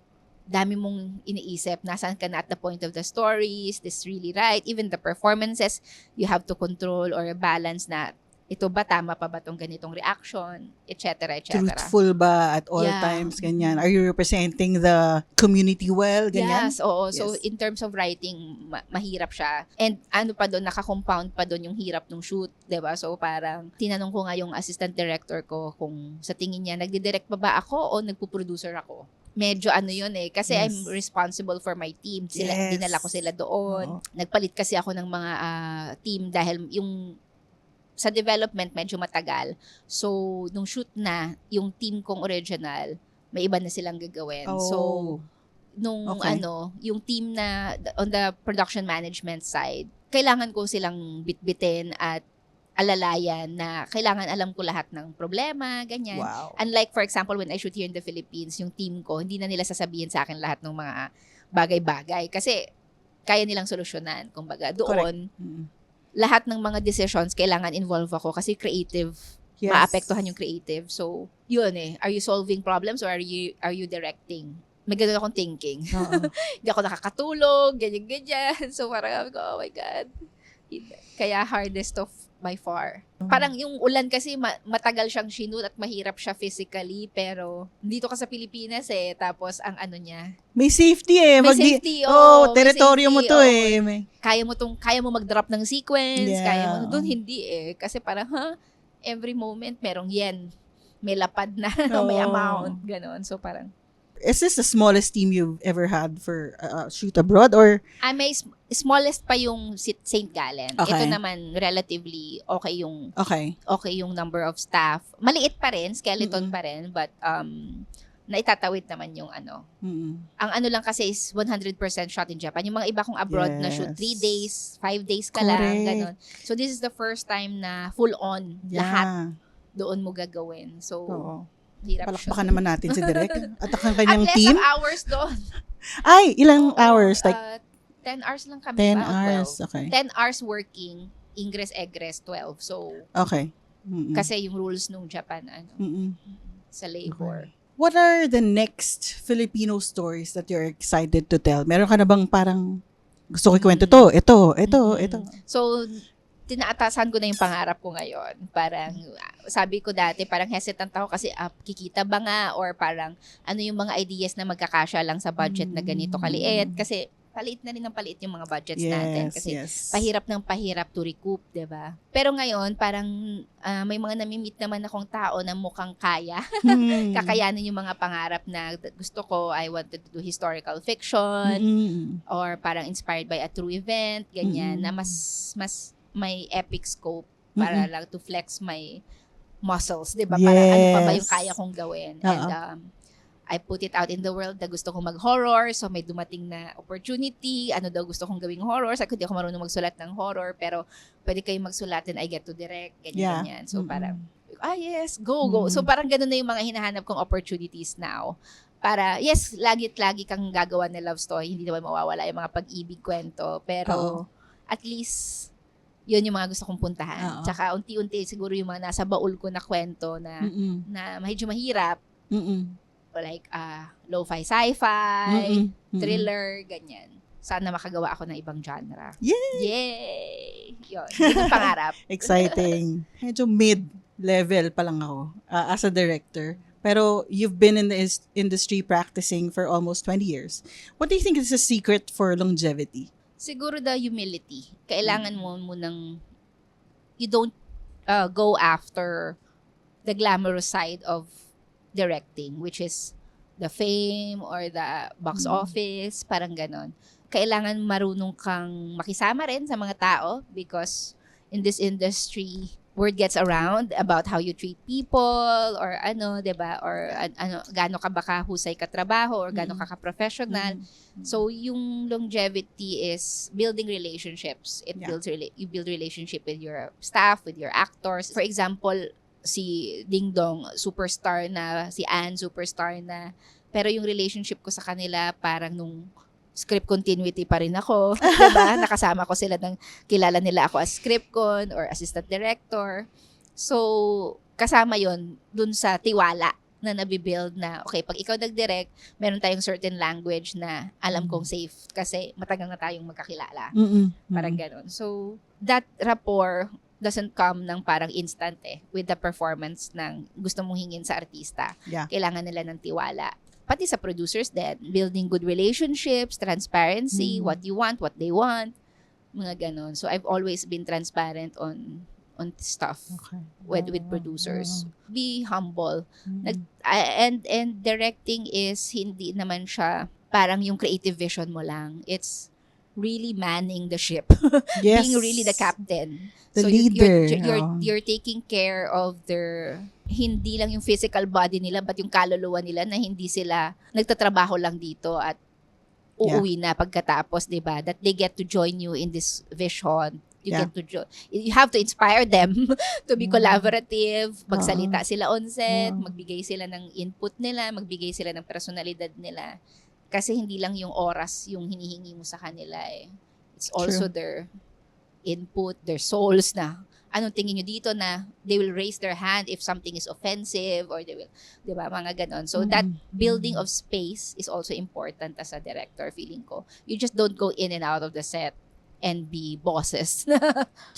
dami mong iniisip, nasaan ka na at the point of the story, is this really right? Even the performances, you have to control or balance na, ito ba, tama pa ba tong ganitong reaction, etc., etc. Truthful ba at all Yeah. times, ganyan? Are you representing the community well, ganyan? Yes, oo. So, Yes. in terms of writing, mahirap siya. And ano pa doon, naka-compound pa doon yung hirap ng shoot, 'di ba? So, parang tinanong ko nga yung assistant director ko kung sa tingin niya, nagdi-direct pa ba ako o nagpo-producer ako? Medyo yun eh. Kasi Yes. I'm responsible for my team. Yes. Dinala ko sila doon. Oo. Nagpalit kasi ako ng mga team dahil yung sa development medyo matagal. So, nung shoot na, yung team kong original, may iba na silang gagawin. Oh. So, nung Okay. yung team na on the production management side, kailangan ko silang bitbitin at alalayan na kailangan alam ko lahat ng problema, ganyan. Wow. Unlike, for example, when I shoot here in the Philippines, yung team ko, hindi na nila sasabihin sa akin lahat ng mga bagay-bagay. Kasi, kaya nilang solusyonan. Kumbaga, doon, Mm. lahat ng mga decisions, kailangan involve ako kasi creative, Yes. maapektuhan yung creative. So, yun eh. Are you solving problems or are you directing? May ganun akong thinking. Oo. Hindi ako nakakatulog, ganyan-ganyan. So, parang sabi ko, oh my God. Kaya hardest of by far. Parang yung ulan kasi matagal siyang shoot at mahirap siya physically, pero dito ka sa Pilipinas eh, tapos ang niya, May safety eh. may safety, Oh, may teritoryo mo safety, to oo. eh. Kaya mo mag-drop ng sequence, Yeah. kaya mo, doon hindi eh. Kasi parang, every moment merong yen, may lapad na, may Oo. amount, ganon. So parang, Is this the smallest team you've ever had for shoot abroad or may smallest pa yung St. Gallen. Okay. Ito naman, relatively okay yung number of staff. Maliit pa rin, skeleton pa rin, but naitatawid naman yung Mm-mm. Ang lang kasi is 100% shot in Japan. Yung mga iba kong abroad na shoot, 3 Yes. days, 5 days ka lang, Correct. ganon. So this is the first time na full on, lahat Yeah. doon mo gagawin. So, Oo. hirap Palakpakan naman natin si Direk at ang kanyang At less team. of hours doon. Ay, ilang Oo, hours? Like 10 hours lang kami. 10 ba? hours. 12. Okay. 10 hours working, ingress, egress, 12. So, Okay. Mm-mm. kasi yung rules nung Japan, Mm-mm. sa labor. What are the next Filipino stories that you're excited to tell? Meron ka na bang parang gusto ko ikwento to? Ito. So, tinaatasan ko na yung pangarap ko ngayon. Parang, sabi ko dati, parang hesitant ako kasi kikita ba nga or parang ano yung mga ideas na magkakasya lang sa budget na ganito kaliit. Kasi paliit na rin ng paliit yung mga budgets natin. Kasi pahirap ng pahirap to recoup, diba? Pero ngayon, parang may mga nami-meet naman akong tao na mukhang kaya. Kakayanin yung mga pangarap na gusto ko. I wanted to do historical fiction or parang inspired by a true event, ganyan, na mas may epic scope para lang to flex my muscles, 'di ba? Para ano pa ba yung kaya kong gawin. And I put it out in the world na gusto kong mag-horror, so may dumating na opportunity, ano daw gusto kong gawing horror. Sabi ko, di ako marunong magsulat ng horror, pero pwede kayong magsulat and I get to direct, ganyan. So parang, yes, go. So parang ganun na yung mga hinahanap kong opportunities now. Para, yes, lagi kang gagawa ng love story, hindi naman mawawala yung mga pag-ibig kwento, pero at least yun yung mga gusto kong puntahan. Tsaka unti-unti siguro yung mga nasa baul ko na kwento na medyo mahirap. Like lo-fi sci-fi, thriller, ganyan. Sana makagawa ako ng ibang genre. Yay! Yun. Yun yung pangarap. Exciting. Medyo mid-level pa lang ako as a director. Pero you've been in the industry practicing for almost 20 years. What do you think is the secret for longevity? Siguro the humility. Kailangan mo munang, you don't go after the glamorous side of directing, which is the fame or the box office, parang ganon. Kailangan marunong kang makisama rin sa mga tao because in this industry, word gets around about how you treat people or ano, 'di ba? Or gaano ka ba kahusay ka trabaho or gaano ka ka-professional. So yung longevity is building relationships. You build relationship with your staff, with your actors. For example, si Ding Dong, superstar na, si Anne, superstar na. Pero yung relationship ko sa kanila parang nung script continuity pa rin ako, 'di ba? Nakasama ko sila kilala nila ako as script con or assistant director. So, kasama 'yon dun sa tiwala na nabibuild na, okay, pag ikaw nag-direct, meron tayong certain language na alam kong safe kasi matagal na tayong magkakilala. Parang gano'n. So, that rapport doesn't come ng parang instant with the performance ng gusto mong hingin sa artista. Kailangan nila ng tiwala. Pati sa producers din, building good relationships, transparency, what you want, what they want, mga ganon. So I've always been transparent on stuff with producers. Be humble. And directing is hindi naman siya parang yung creative vision mo lang. It's really manning the ship. Being really the captain. The leader. You're taking care of their, hindi lang yung physical body nila, but yung kaluluwa nila na hindi sila nagtatrabaho lang dito at uuwi na pagkatapos, di ba? That they get to join you in this vision. You have to inspire them to be collaborative, magsalita sila on set, magbigay sila ng input nila, magbigay sila ng personalidad nila. Kasi hindi lang yung oras yung hinihingi mo sa kanila It's also their input, their souls na anong tingin nyo dito na they will raise their hand if something is offensive or they will, di ba, mga ganon. So that building of space is also important as a director, feeling ko. You just don't go in and out of the set and be bosses.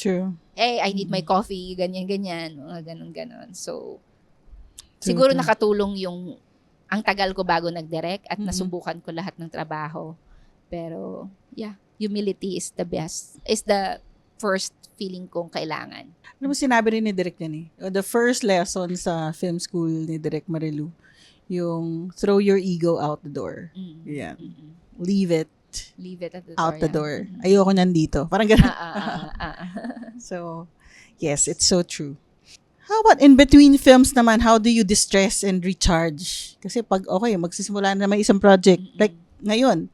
True. Hey, I need my coffee, ganyan-ganyan, mga ganon-ganon. So, siguro nakatulong yung ang tagal ko bago nag-direct at nasubukan ko lahat ng trabaho. Pero, humility is the best. Is the first feeling kong kailangan. Ano mo sinabi rin ni Direk yan The first lesson sa film school ni Direk Marilu, yung throw your ego out the door. Yeah. Leave it at the door. Out the door. Ayoko nandito. Parang ganun. So, yes, it's so true. How about in between films naman, how do you distress and recharge? Kasi pag, magsisimula na naman isang project, like ngayon,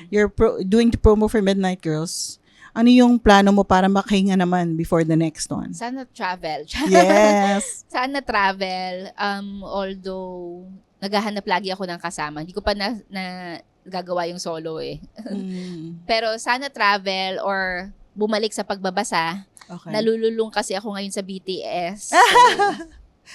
you're doing the promo for Midnight Girls. Ano yung plano mo para makahinga naman before the next one? Sana travel. Yes. Sana travel. Although, naghahanap lagi ako ng kasama. Hindi ko pa na gagawa yung solo Pero sana travel or bumalik sa pagbabasa. Okay. Nalululong kasi ako ngayon sa BTS.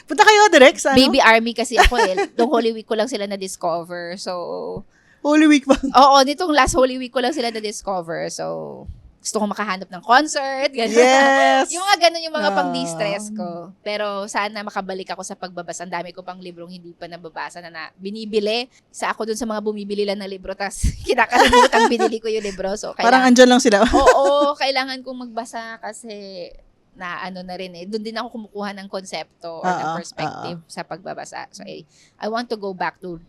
Punta kayo direct sa ano? Baby Army kasi ako eh. Noong Holy Week ko lang sila na-discover. So, Holy Week ba? oo, nitong last Holy Week ko lang sila na-discover. So, gusto ko makahanap ng concert. Ganun. Yes! Yung mga ganun yung mga pang-distress ko. Pero sana makabalik ako sa pagbabasa. Ang dami ko pang librong hindi pa nababasa na binibili. Isa ako dun sa mga bumibili lang na libro. Tapos kinakalimutan binili ko yung libro. So, Parang andyan lang sila. oo, kailangan kong magbasa kasi na ano na rin eh. Doon din ako kumukuha ng konsepto or ng perspective sa pagbabasa. So, I want to go back to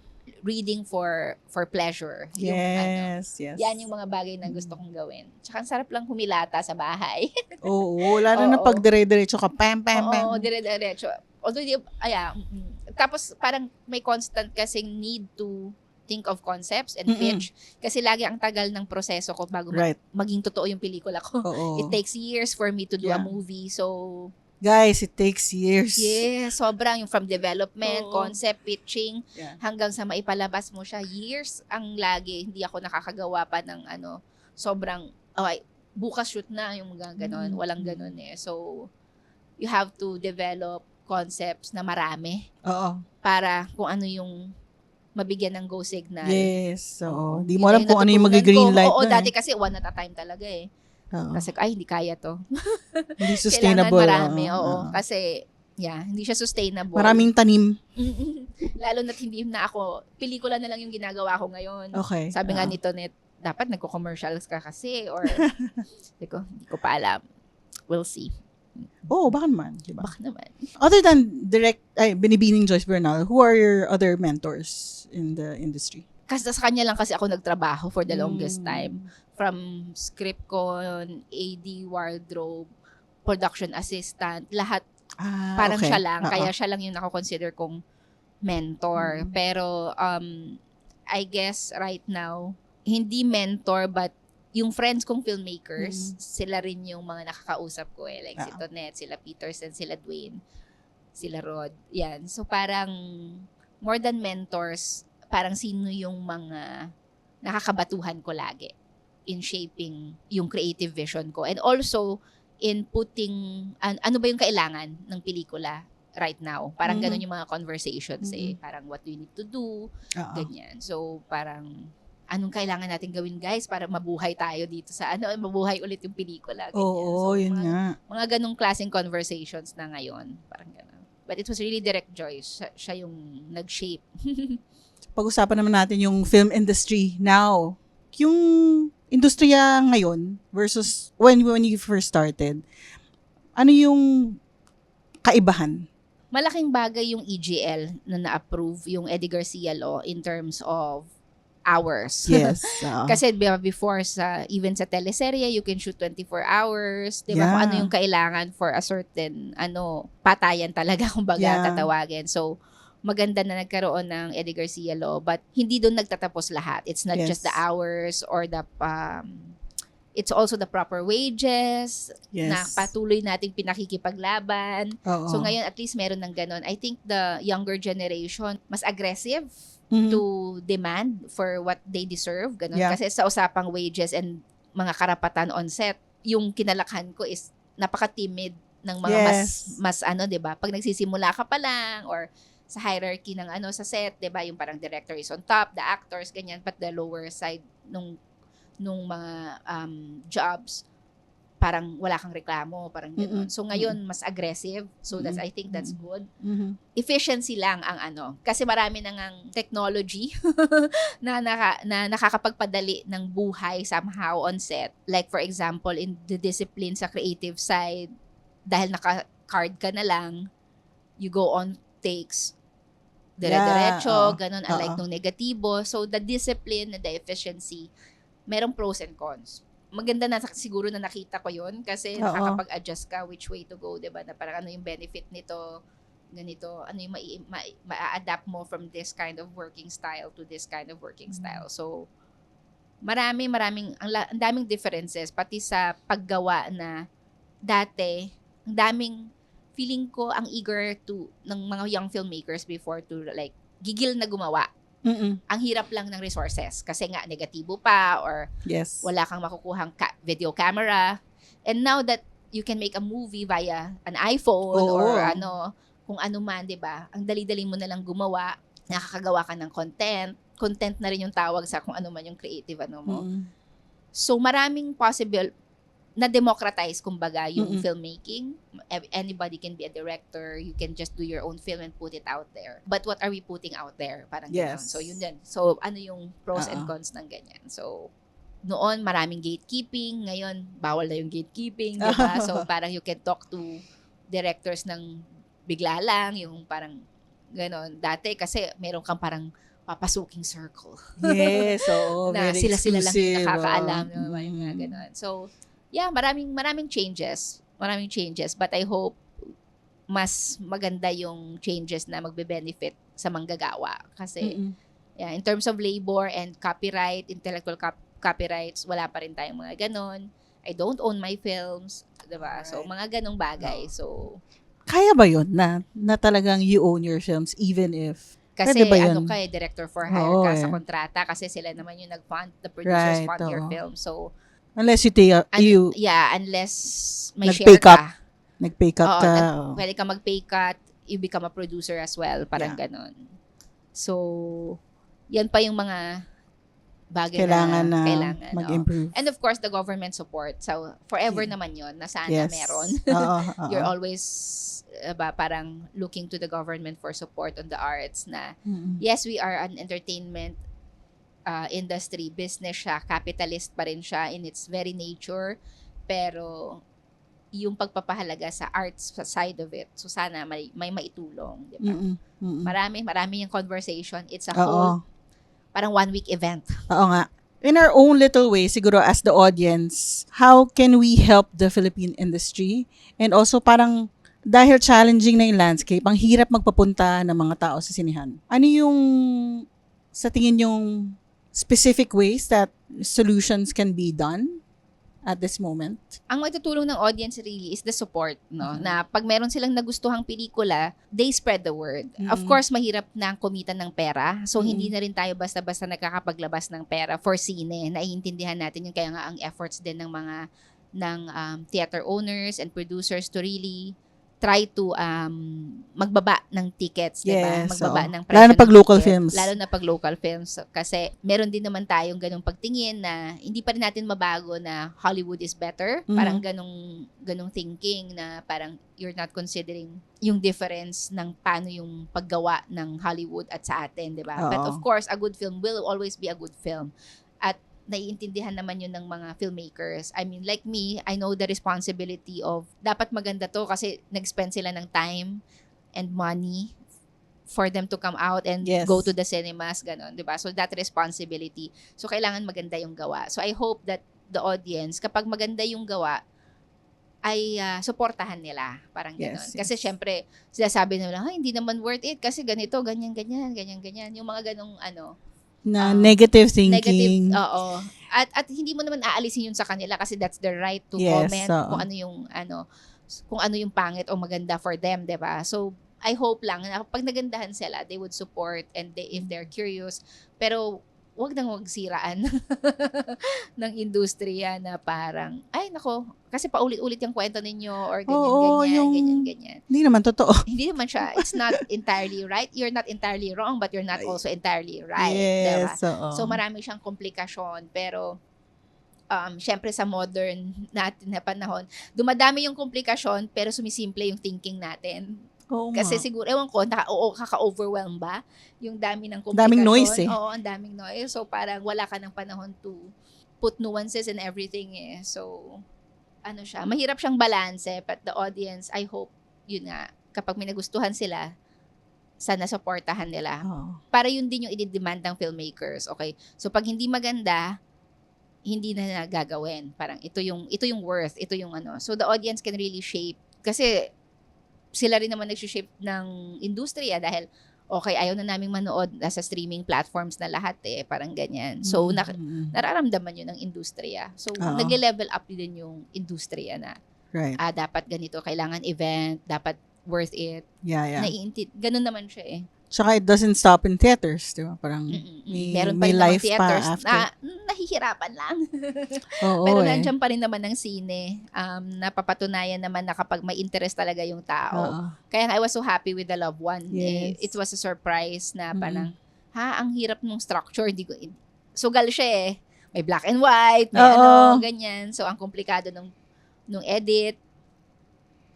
reading for pleasure. Yes. Yan yung mga bagay na gusto kong gawin. Tsaka ang sarap lang humilata sa bahay. Oo, lalo na pag dire-diretso ka, pam. Oo, dire-diretso. Although, tapos parang may constant kasing need to think of concepts and pitch. Kasi lagi ang tagal ng proseso ko bago maging totoo yung pelikula ko. Oo. It takes years for me to do a movie. So, guys, it takes years. yes, sobrang yung from development, Oo. concept, pitching, hanggang sa maipalabas mo siya. Years ang lagi. Hindi ako nakakagawa pa ng sobrang, okay, bukas shoot na yung mga ganon. Walang ganon eh. So, you have to develop concepts na marami Oo. para kung ano yung mabigyan ng go signal. Yes. Oo. Di mo alam kung ano yung mag-green light. Oo, dati kasi one at a time talaga eh. Oo. Kasi, ay, hindi kaya to. Hindi sustainable. Kailangan marami, oo. Kasi, hindi siya sustainable. Maraming tanim. Lalo na't hindi na ako, pelikula na lang yung ginagawa ko ngayon. Okay. Sabi nga nito, dapat nagko-commercials ka kasi, or, hindi ko pa alam. We'll see. Oo, baka naman. Diba? Baka naman. Other than Binibining Joyce Bernal, who are your other mentors in the industry? Kasi sa kanya lang kasi ako nagtrabaho for the longest time. From script ko, AD, wardrobe, production assistant, lahat parang siya lang. Kaya siya lang yung nako-consider kong mentor. Pero I guess right now, hindi mentor but yung friends kong filmmakers, sila rin yung mga nakakausap ko eh. Like si Tonette, sila Peterson, sila Dwayne, sila Rod. Yan. So parang more than mentors, parang sino yung mga nakakabatuhan ko lagi in shaping yung creative vision ko. And also, in putting, ano ba yung kailangan ng pelikula right now? Parang ganun yung mga conversations eh. Parang what do you need to do? Ganyan. So, parang, anong kailangan natin gawin guys para mabuhay tayo dito sa mabuhay ulit yung pelikula. Ganyan. Oo, yun nga. Mga ganung klaseng conversations na ngayon. Parang ganun. But it was really Direct Joyce. Siya yung nag-shape. Pag-usapan naman natin yung film industry now. Yung industriya ngayon versus when you first started, ano yung kaibahan? Malaking bagay yung EGL na na-approve yung Eddie Garcia Law in terms of hours. Yes. Kasi before even sa teleserye, you can shoot 24 hours. Diba? Kung ano yung kailangan for a certain patayan talaga kung baga tatawagin. So, maganda na nagkaroon ng Eddie Garcia Law, but hindi doon nagtatapos lahat. It's not just the hours or it's also the proper wages na patuloy nating pinakikipaglaban. So ngayon at least meron ng ganon. I think the younger generation mas aggressive to demand for what they deserve. Ganon. Kasi sa usapang wages and mga karapatan on set, yung kinalakhan ko is napaka-timid ng mga mas 'di ba? Pag nagsisimula ka pa lang or sa hierarchy ng sa set, 'di ba? Yung parang director is on top, the actors ganyan, but the lower side nung mga jobs parang wala kang reklamo, parang gano'n. So ngayon mas aggressive. So I think that's good. Efficiency lang ang kasi marami na ngang technology na nakakapagpadali ng buhay somehow on set. Like for example, in the discipline sa creative side, dahil naka-card ka na lang, you go on takes dire-diretso, ganun, unlike nung negatibo. So, the discipline and the efficiency, merong pros and cons. Maganda na siguro na nakita ko yun kasi nakakapag-adjust ka which way to go, diba? Na parang ano yung benefit nito, ganito, ano yung ma-adapt mo from this kind of working style to this kind of working style. So, ang daming differences, pati sa paggawa na dati, ang daming feeling ko ang eager ng mga young filmmakers before to like gigil na gumawa. Ang hirap lang ng resources kasi nga negatibo pa or wala kang makukuhang video camera. And now that you can make a movie via an iPhone Oo. or kung ano man, 'di ba? Ang dali-dali mo na lang gumawa, nakakagawa ka ng content na rin yung tawag sa kung ano man yung creative mo. Mm-mm. So maraming possible na democratize kumbaga yung Mm-mm. filmmaking. Anybody can be a director. You can just do your own film and put it out there. But what are we putting out there? Parang Yes. ganun. So yun din. So ano yung pros and cons ng ganyan? So noon maraming gatekeeping, ngayon bawal na yung gatekeeping, di ba? So parang you can talk to directors ng bigla lang, yung parang ganon. Dati kasi meron kang parang papasuking circle. Yes, oo. Na Very sila lang yung exclusive, nakakaalam, oo. yung mga ganon. So, yeah, maraming changes. Maraming changes. But I hope mas maganda yung changes na magbe-benefit sa manggagawa. Kasi, Mm-mm. yeah, in terms of labor and copyright, intellectual copyrights, wala pa rin tayong mga ganon. I don't own my films, diba? So, mga ganong bagay. So, Kaya ba yun na talagang you own your films even if kasi pwede ba yun? director for hire Oo, ka sa eh. kontrata kasi sila naman yung nag-fund, the producers Right, fund your oo. film. So, Unless you unless may Nag-pay share ka. nag-pay cut Oo, ka. pwede ka mag-pay cut, you become a producer as well, parang ganon. So, yan pa yung mga bagay Kailangan na kailangan mag-improve. And of course, the government support. So, forever naman yun, na sana Yes. meron. Oo, You're always parang looking to the government for support on the arts na Mm-mm. yes, we are an entertainment industry, business siya, capitalist pa rin siya in its very nature, pero yung pagpapahalaga sa arts side of it, so sana may maitulong, di ba? Mm-mm. Mm-mm. Marami yung conversation. It's a Oo. whole, parang 1 week event. Oo nga. In our own little way, siguro as the audience, how can we help the Philippine industry? And also parang dahil challenging na yung landscape, ang hirap magpapunta ng mga tao sa sinihan. Ano yung sa tingin yung specific ways that solutions can be done at this moment? Ang matutulong ng audience really is the support, no? Na pag meron silang nagustuhang pelikula, they spread the word. Of course, mahirap na ang kumitan ng pera. So, hindi na rin tayo basta-basta nagkakapaglabas ng pera for sine. Naiintindihan natin yun. Kaya nga ang efforts din ng mga theater owners and producers to really try to magbaba ng tickets, di ba? Yes, Magbaba oo. ng presyo Lalo na pag ng local ticket. films. Lalo na pag local films. Kasi meron din naman tayong ganung pagtingin na hindi pa rin natin mabago na Hollywood is better. Parang ganung thinking na parang you're not considering yung difference ng paano yung paggawa ng Hollywood at sa atin, di ba? But Oo. of course, a good film will always be a good film. At naiintindihan naman yun ng mga filmmakers. I mean, like me, I know the responsibility of, dapat maganda to kasi nag-spend sila ng time and money for them to come out and Yes. go to the cinemas, ganon, di ba? So, that responsibility. So, kailangan maganda yung gawa. So, I hope that the audience, kapag maganda yung gawa, ay suportahan nila. Parang ganon. Yes, Kasi, syempre, sinasabi nila, hindi naman worth it kasi ganito, ganyan. Yung mga ganong, Na negative thinking. negative, oo. At hindi mo naman aalisin yun sa kanila kasi that's their right to Yes, comment oo. kung ano yung pangit o maganda for them, 'di ba? So I hope lang na pag nagandahan sila, they would support and if they're curious, pero wag siraan ng industriya na parang, ay nako, kasi paulit-ulit yung kwento ninyo or Oo, ganyan. Hindi naman totoo. Hindi naman siya. It's not entirely right. You're not entirely wrong, but you're not also entirely right. Yes, Diba? oo. So, marami siyang komplikasyon. Pero, syempre sa modern natin na panahon, dumadami yung komplikasyon, pero sumisimple yung thinking natin. Oo Kasi nga. siguro, ewan ko, kaka-overwhelm ba? Yung dami ng komplikasyon. Daming noise eh. Oo, ang daming noise. So, parang wala ka ng panahon to put nuances and everything eh. So, mahirap siyang balance eh. But the audience, I hope, yun nga, kapag may nagustuhan sila, sana supportahan nila. Oo. Para yun din yung i-demand ng filmmakers. Okay? So, pag hindi maganda, hindi na gagawin. Parang ito yung worth, ito yung So, the audience can really shape. Kasi, sila rin naman nag-shape ng industriya dahil okay, ayaw na naming manood sa streaming platforms na lahat eh, parang ganyan. So, nararamdaman yun ng industriya. So, Oo. nagle-level up din yung industriya na Right. dapat ganito, kailangan event, dapat worth it. Yeah. Ganun naman siya eh. Saka it doesn't stop in theaters, di ba? Parang Meron pa may rin namang life pa theaters after. na nahihirapan lang. Oo, Pero eh. nandiyan pa rin naman ang sine. Napapatunayan naman na kapag may interest talaga yung tao. Oo. Kaya nga, I was so happy with The Loved One. Yes. It was a surprise na parang, ang hirap nung structure. Sugal siya eh. May black and white, may ganyan. So, ang komplikado nung edit.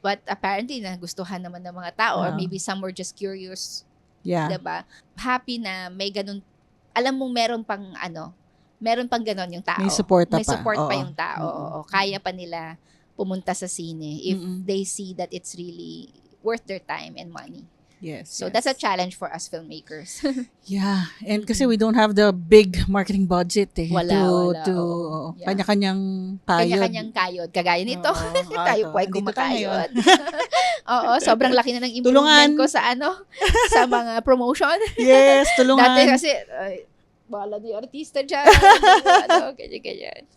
But apparently, nagustuhan naman ng mga tao. Or maybe some were just curious. Yeah. Diba? Happy na may ganun. Alam mong meron pang ganun yung tao. May support pa. May support pa Oo. yung tao. Oo. Kaya pa nila pumunta sa sine if they see that it's really worth their time and money. Yes. So that's a challenge for us filmmakers. Yeah. And kasi we don't have the big marketing budget eh. Wala. Yeah. Kanya-kanyang kayod. Kanya-kanyang kayod. Kagaya nito. Tayo po ay Andito tayo kumakayod. Oo, sobrang laki na ng improvement Tulungan. ko sa sa mga promotion. Yes, tulungan. Dati kasi, bahala na yung artista dyan. Ganyan.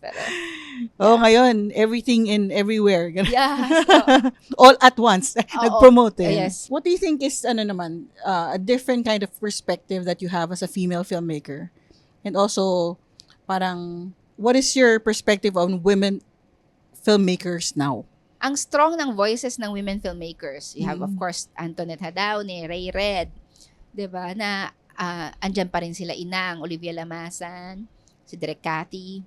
Pero, ngayon, everything and everywhere. yes. All at once. Nag-promote eh. Yes. What do you think is, a different kind of perspective that you have as a female filmmaker? And also, parang, what is your perspective on women filmmakers now? Ang strong ng voices ng women filmmakers. You have, of course, Antoinette Hadaune, Ray Red, 'di ba? Na andyan pa rin sila Inang, Olivia Lamasan, si Direk Cathy.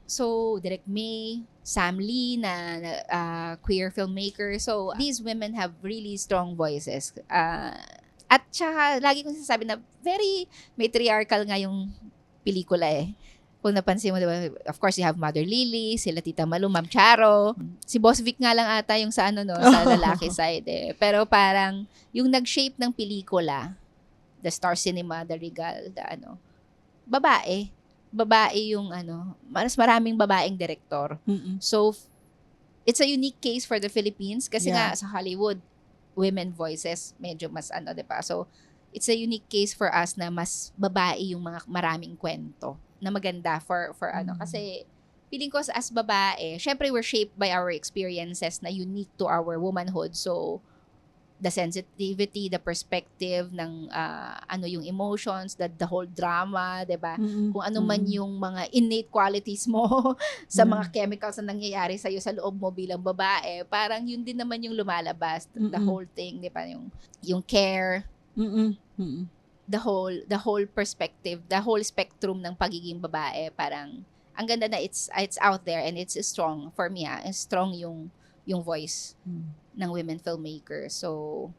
So, Direk May, Sam Lee na queer filmmaker. So, these women have really strong voices. At saka, lagi kong sinasabi na very matriarchal nga yung pelikula eh. Kung napansin mo, diba, of course, you have Mother Lily, sila Tita Malu, Ma'am Charo. Si Boss Vic nga lang ata yung sa sa lalaki side eh. Pero parang, yung nag-shape ng pelikula, the Star Cinema, the Regal, babae. Babae yung mas maraming babaeng direktor. So, it's a unique case for the Philippines kasi nga sa Hollywood, women voices, medyo mas diba? So, it's a unique case for us na mas babae yung mga maraming kwento na maganda for kasi feeling ko as babae, syempre we're shaped by our experiences na unique to our womanhood. So, the sensitivity, the perspective ng yung emotions, the whole drama, 'di ba? Kung ano man yung mga innate qualities mo sa mga chemicals na nangyayari sa iyo sa loob mo bilang babae, parang yun din naman yung lumalabas, the whole thing, 'di ba? Yung care, the whole perspective, the whole spectrum ng pagiging babae, parang ang ganda na it's out there and it's strong for me. Strong yung voice ng women filmmakers. So,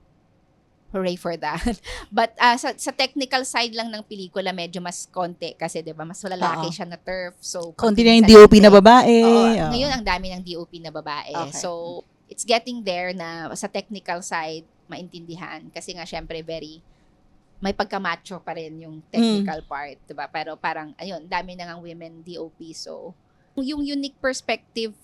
hooray for that. But sa technical side lang ng pelikula, medyo mas konti kasi 'di ba mas lalaki siya na turf. So, konti na yung DOP na babae. Ngayon ang dami ng DOP na babae. Okay. So, it's getting there na sa technical side maintindihan kasi nga syempre may pagka-macho pa rin yung technical part, 'di ba? Pero parang ayun, dami na ngang women DOP. So, yung unique perspective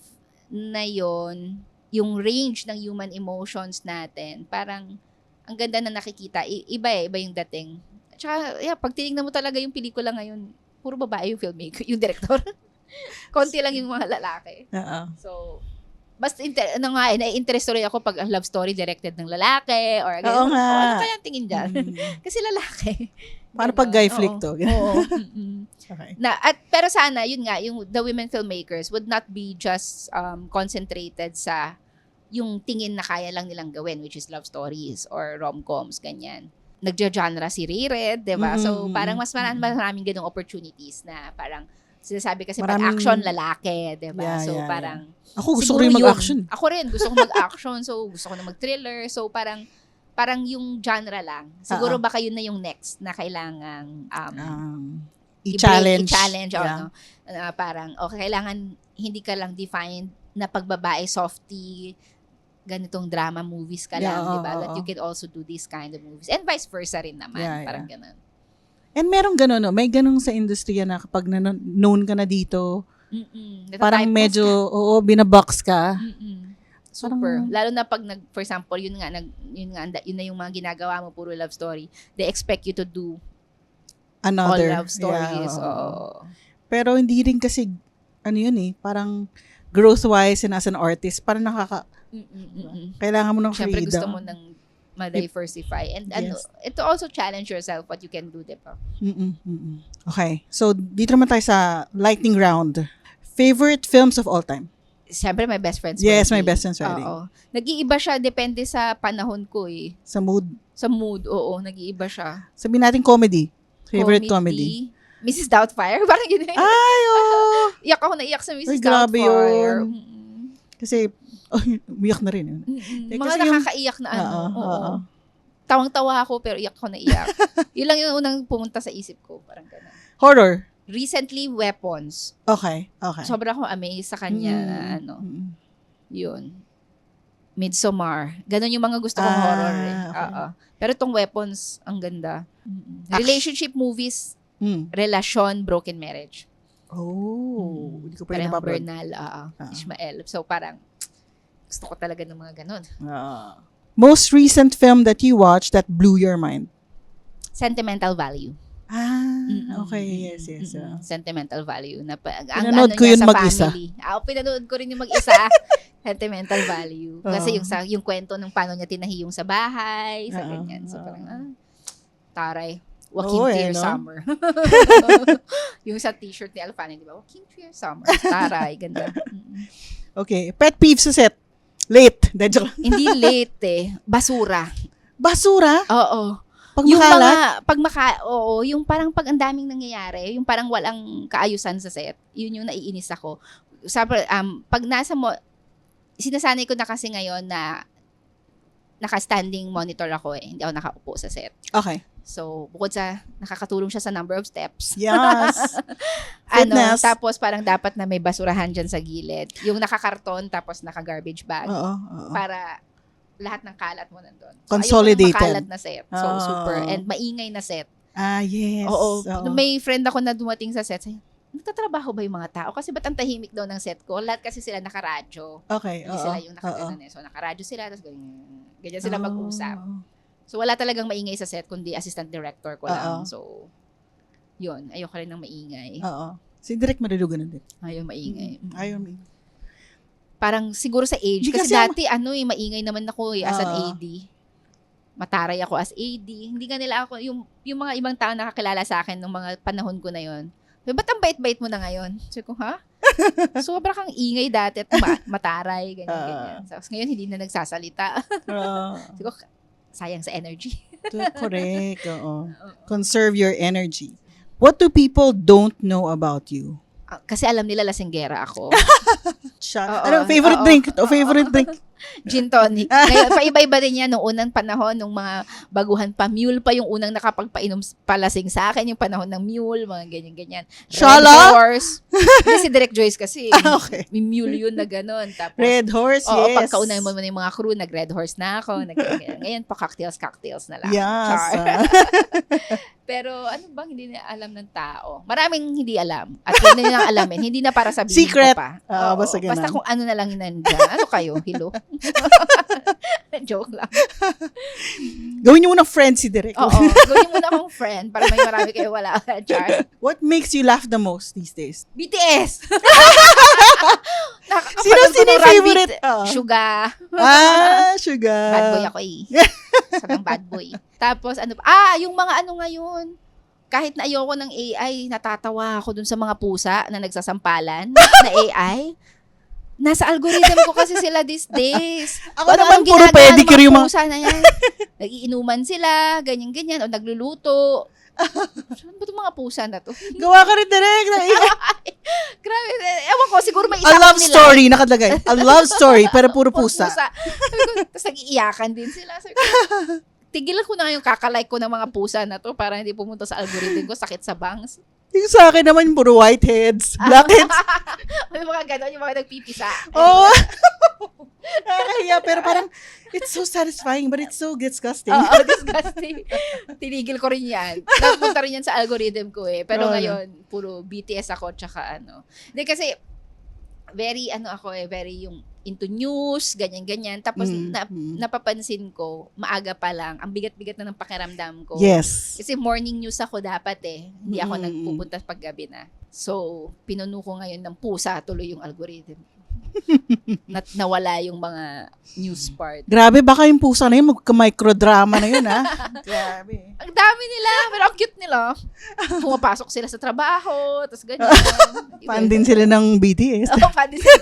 na yon, yung range ng human emotions natin, parang ang ganda na nakikita. Iba yung dating. Tsaka, pag tinignan mo talaga yung pelikula ngayon, puro babae yung filmmaker, yung director. Konti lang yung mga lalaki. So, basta na-interest rin ako pag love story directed ng lalaki or Oo nga. Ano kaya tingin dyan? Kasi lalaki. Paano pag guy flick to? Oo. Okay. Pero sana, yun nga, yung the women filmmakers would not be just concentrated sa yung tingin na kaya lang nilang gawin, which is love stories or rom-coms, ganyan. Nagja-genre si Red, diba? So, parang mas maraming ganung opportunities na parang sinasabi kasi pag action, lalaki, diba? Parang ako gusto ko rin mag-action. Ako rin, gusto ko mag-action. So, gusto ko na mag-thriller. So, parang yung genre lang. Siguro baka yun na yung next na kailangang i-challenge. Parang, kailangan hindi ka lang defined na pagbabae, softy, ganitong drama movies ka lang, diba? That you can also do these kind of movies. And vice versa rin naman. Parang ganun. And merong ganun, no? May ganun sa industriya na kapag known ka na dito, parang medyo, binabox ka. Super. Lalo na pag for example, yun na yung mga ginagawa mo, puro love story. They expect you to do another all love stories. Pero hindi rin kasi, parang growth-wise and as an artist, parang kailangan mo ng freedom. Siyempre gusto mo ng ma-diversify. And Yes. ito also challenge yourself what you can do, di ba? Okay. So, dito naman tayo sa lightning round. Favorite films of all time? Siyempre, My Best Friend's Yes, Wedding. My Best Friend's Wedding. Oo. Nag-iiba siya, depende sa panahon ko eh. Sa mood. Sa mood, oo, nag-iiba siya. Sabihin natin comedy. Favorite comedy. Mrs. Doubtfire, parang yun eh. Ay, oh! Iyak ako na iyak sa Mrs. Ay, grabe Doubtfire. yun. Kasi, umiyak na rin. Mga Kasi yung- nakakaiyak na ano. Oo. Tawang-tawa ako pero iyak ako na iyak. Yun lang yung unang pumunta sa isip ko. Parang gano'n. Horror. Recently, Weapons. Okay. Sobrang akong amazed sa kanya na ano. Yun. Midsommar. Ganon yung mga gusto kong horror eh. Okay. Oo. Pero tong Weapons, ang ganda. Relationship movies, relasyon, broken marriage. Oh. Hindi ko pa rin Parang napapanood. Bernal, Ishmael. So parang, gusto ko talaga ng mga ganon. Most recent film that you watched that blew your mind? Sentimental value. Okay. Yes. Sentimental value. Pinanood ko yun mag-isa. Pinanood ko rin yung mag-isa. Sentimental value. Kasi yung kwento ng paano niya tinahiyong sa bahay, sa ganyan. So parang, taray. Joaquin Trier Summer. Yung sa t-shirt ni Alfani, di ba? Joaquin Trier Summer. Taray, ganda. Okay. Pet peeve sa set? Late. Hindi late eh. Basura. Basura? Oo. Pag Yung makalat? yung parang pag ang daming nangyayari, yung parang walang kaayusan sa set, yun yung naiinis ako. Pag nasa mo, sinasanay ko na kasi ngayon na naka-standing monitor ako eh. Hindi ako nakaupo sa set. Okay. So, bukod sa nakakatulong siya sa number of steps. Yes. Fitness. Tapos parang dapat na may basurahan dyan sa gilid. Yung nakakarton tapos naka-garbage bag. Oo. Para lahat ng kalat mo nandun. So, Consolidated. ayoko ng makalat na set. So, super. And maingay na set. Yes. Oo. May friend ako na dumating sa set. Sabi, nagtatrabaho ba yung mga tao? Kasi ba't ang tahimik daw ng set ko? Lahat kasi sila nakaradyo. Okay. Hindi sila yung nakaganan eh. So, nakaradyo sila. Tapos ganyan sila mag-usap. So, wala talagang maingay sa set, kundi assistant director ko lang. So, yun. Ayoko rin ng maingay. Oo. Si Direk madudugan na din. Ayaw maingay. Ayaw maingay. Parang siguro sa age. Di Kasi kasi dati, maingay naman ako as an AD. Mataray ako as AD. Hindi nga nila ako, yung mga ibang tao nakakilala sa akin nung mga panahon ko na yun. So, ba't ang bait-bait mo na ngayon? Sabi ko, ha? Sobra kang ingay dati at mataray, ganyan. So, ngayon, hindi na nagsasalita. Sabi ko, sayang sa energy. Correct. Oo. Conserve your energy. What do people don't know about you? Kasi alam nila lasinggera ako. Ano, favorite drink? Favorite drink? Gin tonic. Ngayon, paiba-iba din yan nung unang panahon, nung mga baguhan pa. Mule pa yung unang nakapagpainom palasing sa akin, yung panahon ng Mule, mga ganyan-ganyan. Shala? Red Horse. Si Direk Joyce kasi. Okay. May Mule yun na gano'n. Tapos, Red Horse, yes. pagkaunahin mo na yung mga crew, nag-Red Horse na ako. Ngayon pa cocktails na lang. Yes. Char. Pero ano bang hindi na alam ng tao? Maraming hindi alam. At yun na lang alamin. Hindi na para sabihin Secret. ko pa. Basta ganun. Basta kung ano na lang yun nandyan. Ano kayo? Hello? Joke lang. Gawin niyo muna friend si Direk. Oo. Gawin mo na akong friend para may marami kayo wala. Char. What makes you laugh the most these days? BTS! Sino yung favorite? Suga. Sugar. Bad boy ako eh. Sagang bad boy. Tapos ano pa? Yung mga ano ngayon. Kahit na ayoko ng AI, natatawa ako dun sa mga pusa na nagsasampalan na AI. Nasa algorithm ko kasi sila these days. Ako naman puro pedicure yung mga pusa na yan. Nagiinuman sila, ganyan-ganyan, o nagluluto. Saan ba itong mga pusa na to? Gawa ka rin Direk. Grabe. Ewan ko, siguro may A isang love nila. story, nakalagay. A love story, pero puro pusa. Tapos nag-iiyakan din sila. Sabi ko, tigilan ko na yung kakalike ko ng mga pusa na to para hindi pumunta sa algorithm ko, sakit sa bangs. Yung sa akin naman, puro whiteheads, blackheads. Yung mga gano'n, yung mga nagpipisa. Oo. Nakakahiya, pero parang, it's so satisfying, but it's so disgusting. Oo, disgusting. Tinigil ko rin yan. Napunta rin yan sa algorithm ko eh. Pero ngayon, puro BTS ako, tsaka ano. Hindi kasi, very yung into news, ganyan-ganyan. Tapos, napapansin ko, maaga pa lang, ang bigat-bigat na ng pakiramdam ko. Yes. Kasi morning news ako dapat eh. Hindi ako nagpupunta paggabi na. So, pinuno ko ngayon ng pusa tuloy yung algorithm. nawala yung mga news part. Grabe, baka yung pusa na yun, magka-microdrama na yun, ha? Grabe. Ang dami nila, pero ang cute nila. Pumapasok sila sa trabaho, tapos ganyan. Fan din sila ng BTS. Oo, fan din sila.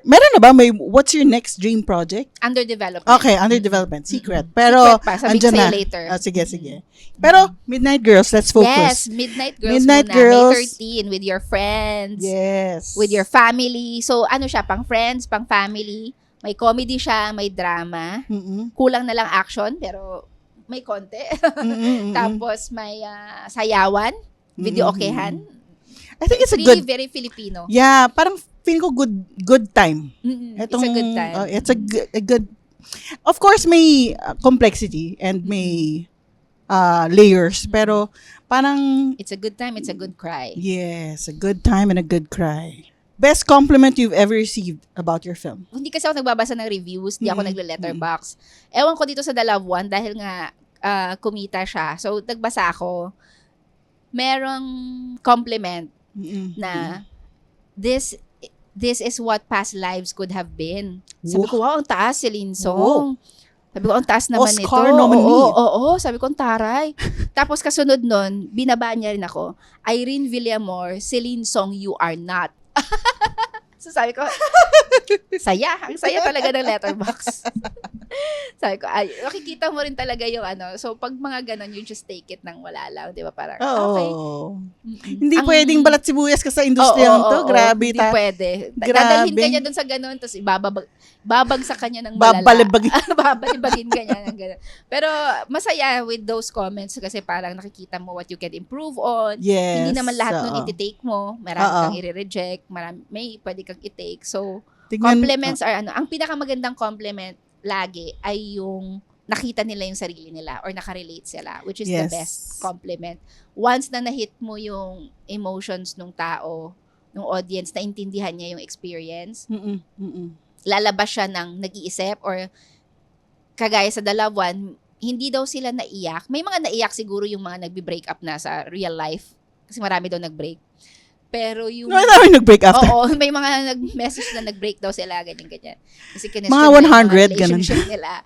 Meron na ba? What's your next dream project? Under development. Okay, under development. Secret. Pero, Secret pa, sabihin ko andyan sa'yo na. later. Sige. Pero, Midnight Girls, let's focus. Yes, Midnight Girls Midnight muna. Girls. May 13 with your friends. Yes. With your family. So, ano siya, pang friends, pang family. May comedy siya, may drama. Mm-mm. Kulang na lang action, pero may konti. Mm-mm. Tapos may sayawan, video okehan. I think it's a really good, very Filipino. yeah, parang feeling ko good time. It's a good time. It's a good, of course, may complexity and may layers, pero parang, It's a good time, it's a good cry. yes, a good time and a good cry. Best compliment you've ever received about your film? Hindi kasi ako nagbabasa ng reviews, hindi ako Mm-mm. nagle-letterbox. Ewan ko dito sa The Love One dahil nga kumita siya. So, nagbasa ako. Merong compliment Mm-mm. na this is what past lives could have been. Sabi ko, wow, ang taas, Celine Song. Sabi ko, ang taas naman nito. Oscar nominee. Oo. Sabi ko, ang taray. Tapos kasunod nun, binaba niya rin ako, Irene Villamor, Celine Song, you are not. So sabi ko, saya. Ang saya talaga ng letterbox. Sabi ko, ay, makikita mo rin talaga yung ano. So, pag mga ganon, you just take it nang wala lang. Di ba? Parang, okay. Oo. Hindi pwedeng balat sibuyas ka sa industriyang to. Oo, Grabe. hindi pwede. Grabe. Dadalhin ka niya dun sa ganon, tapos babagsak ka niya ng malala. Babalibagin. Babalibagin ka niya ng ganon. Pero, masaya with those comments kasi parang nakikita mo what you can improve on. Yes. Hindi naman lahat nun oo. iti-take mo. Marami Oo. kang i-reject. May pwede kang i-take. So, Tingnan- compliments are ano. Ang pinakamagandang compliment lagi ay yung nakita nila yung sarili nila or nakarelate sila, which is the Yes. best compliment. Once na na-hit mo yung emotions ng tao, ng audience, naintindihan niya yung experience, Mm-mm. lalabas siya ng nag-iisip or kagaya sa The Love One, hindi daw sila naiyak. May mga naiyak siguro yung mga nagbi-break up na sa real life kasi marami daw nag-break. Pero yung Marami nag-break after. Oo, may mga nag-message na nag-break daw sila, ganyan. Kasi Mga kinestyon 100, ganun. relationship nila.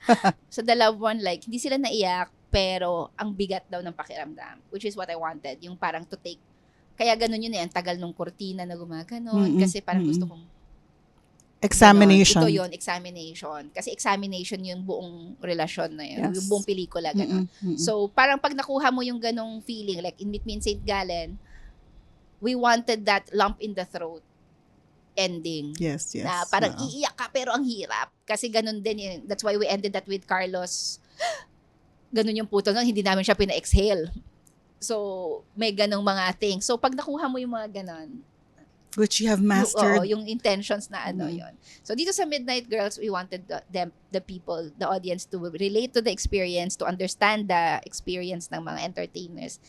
So, The Love One, like, hindi sila naiyak, pero ang bigat daw ng pakiramdam, which is what I wanted. Yung parang to take. Kaya ganun yun ang tagal nung kurtina na gumaganon. Kasi parang gusto kong Examination. Ganon. Ito yun, examination. Kasi examination yung buong relasyon na yun. Yes. Yung buong pelikula, ganon. So, parang pag nakuha mo yung ganong feeling, like in Between St. Gallen, we wanted that lump in the throat ending. yes. Na parang Oo. iiyak ka pero ang hirap. Kasi ganun din yun. That's why we ended that with Carlos. Ganun yung puto nun, hindi namin siya pina-exhale. So, may ganung mga things. So, pag nakuha mo yung mga ganon, Which you have mastered. yung intentions na ano yon. So, dito sa Midnight Girls, we wanted the people, the audience to relate to the experience, to understand the experience ng mga entertainers,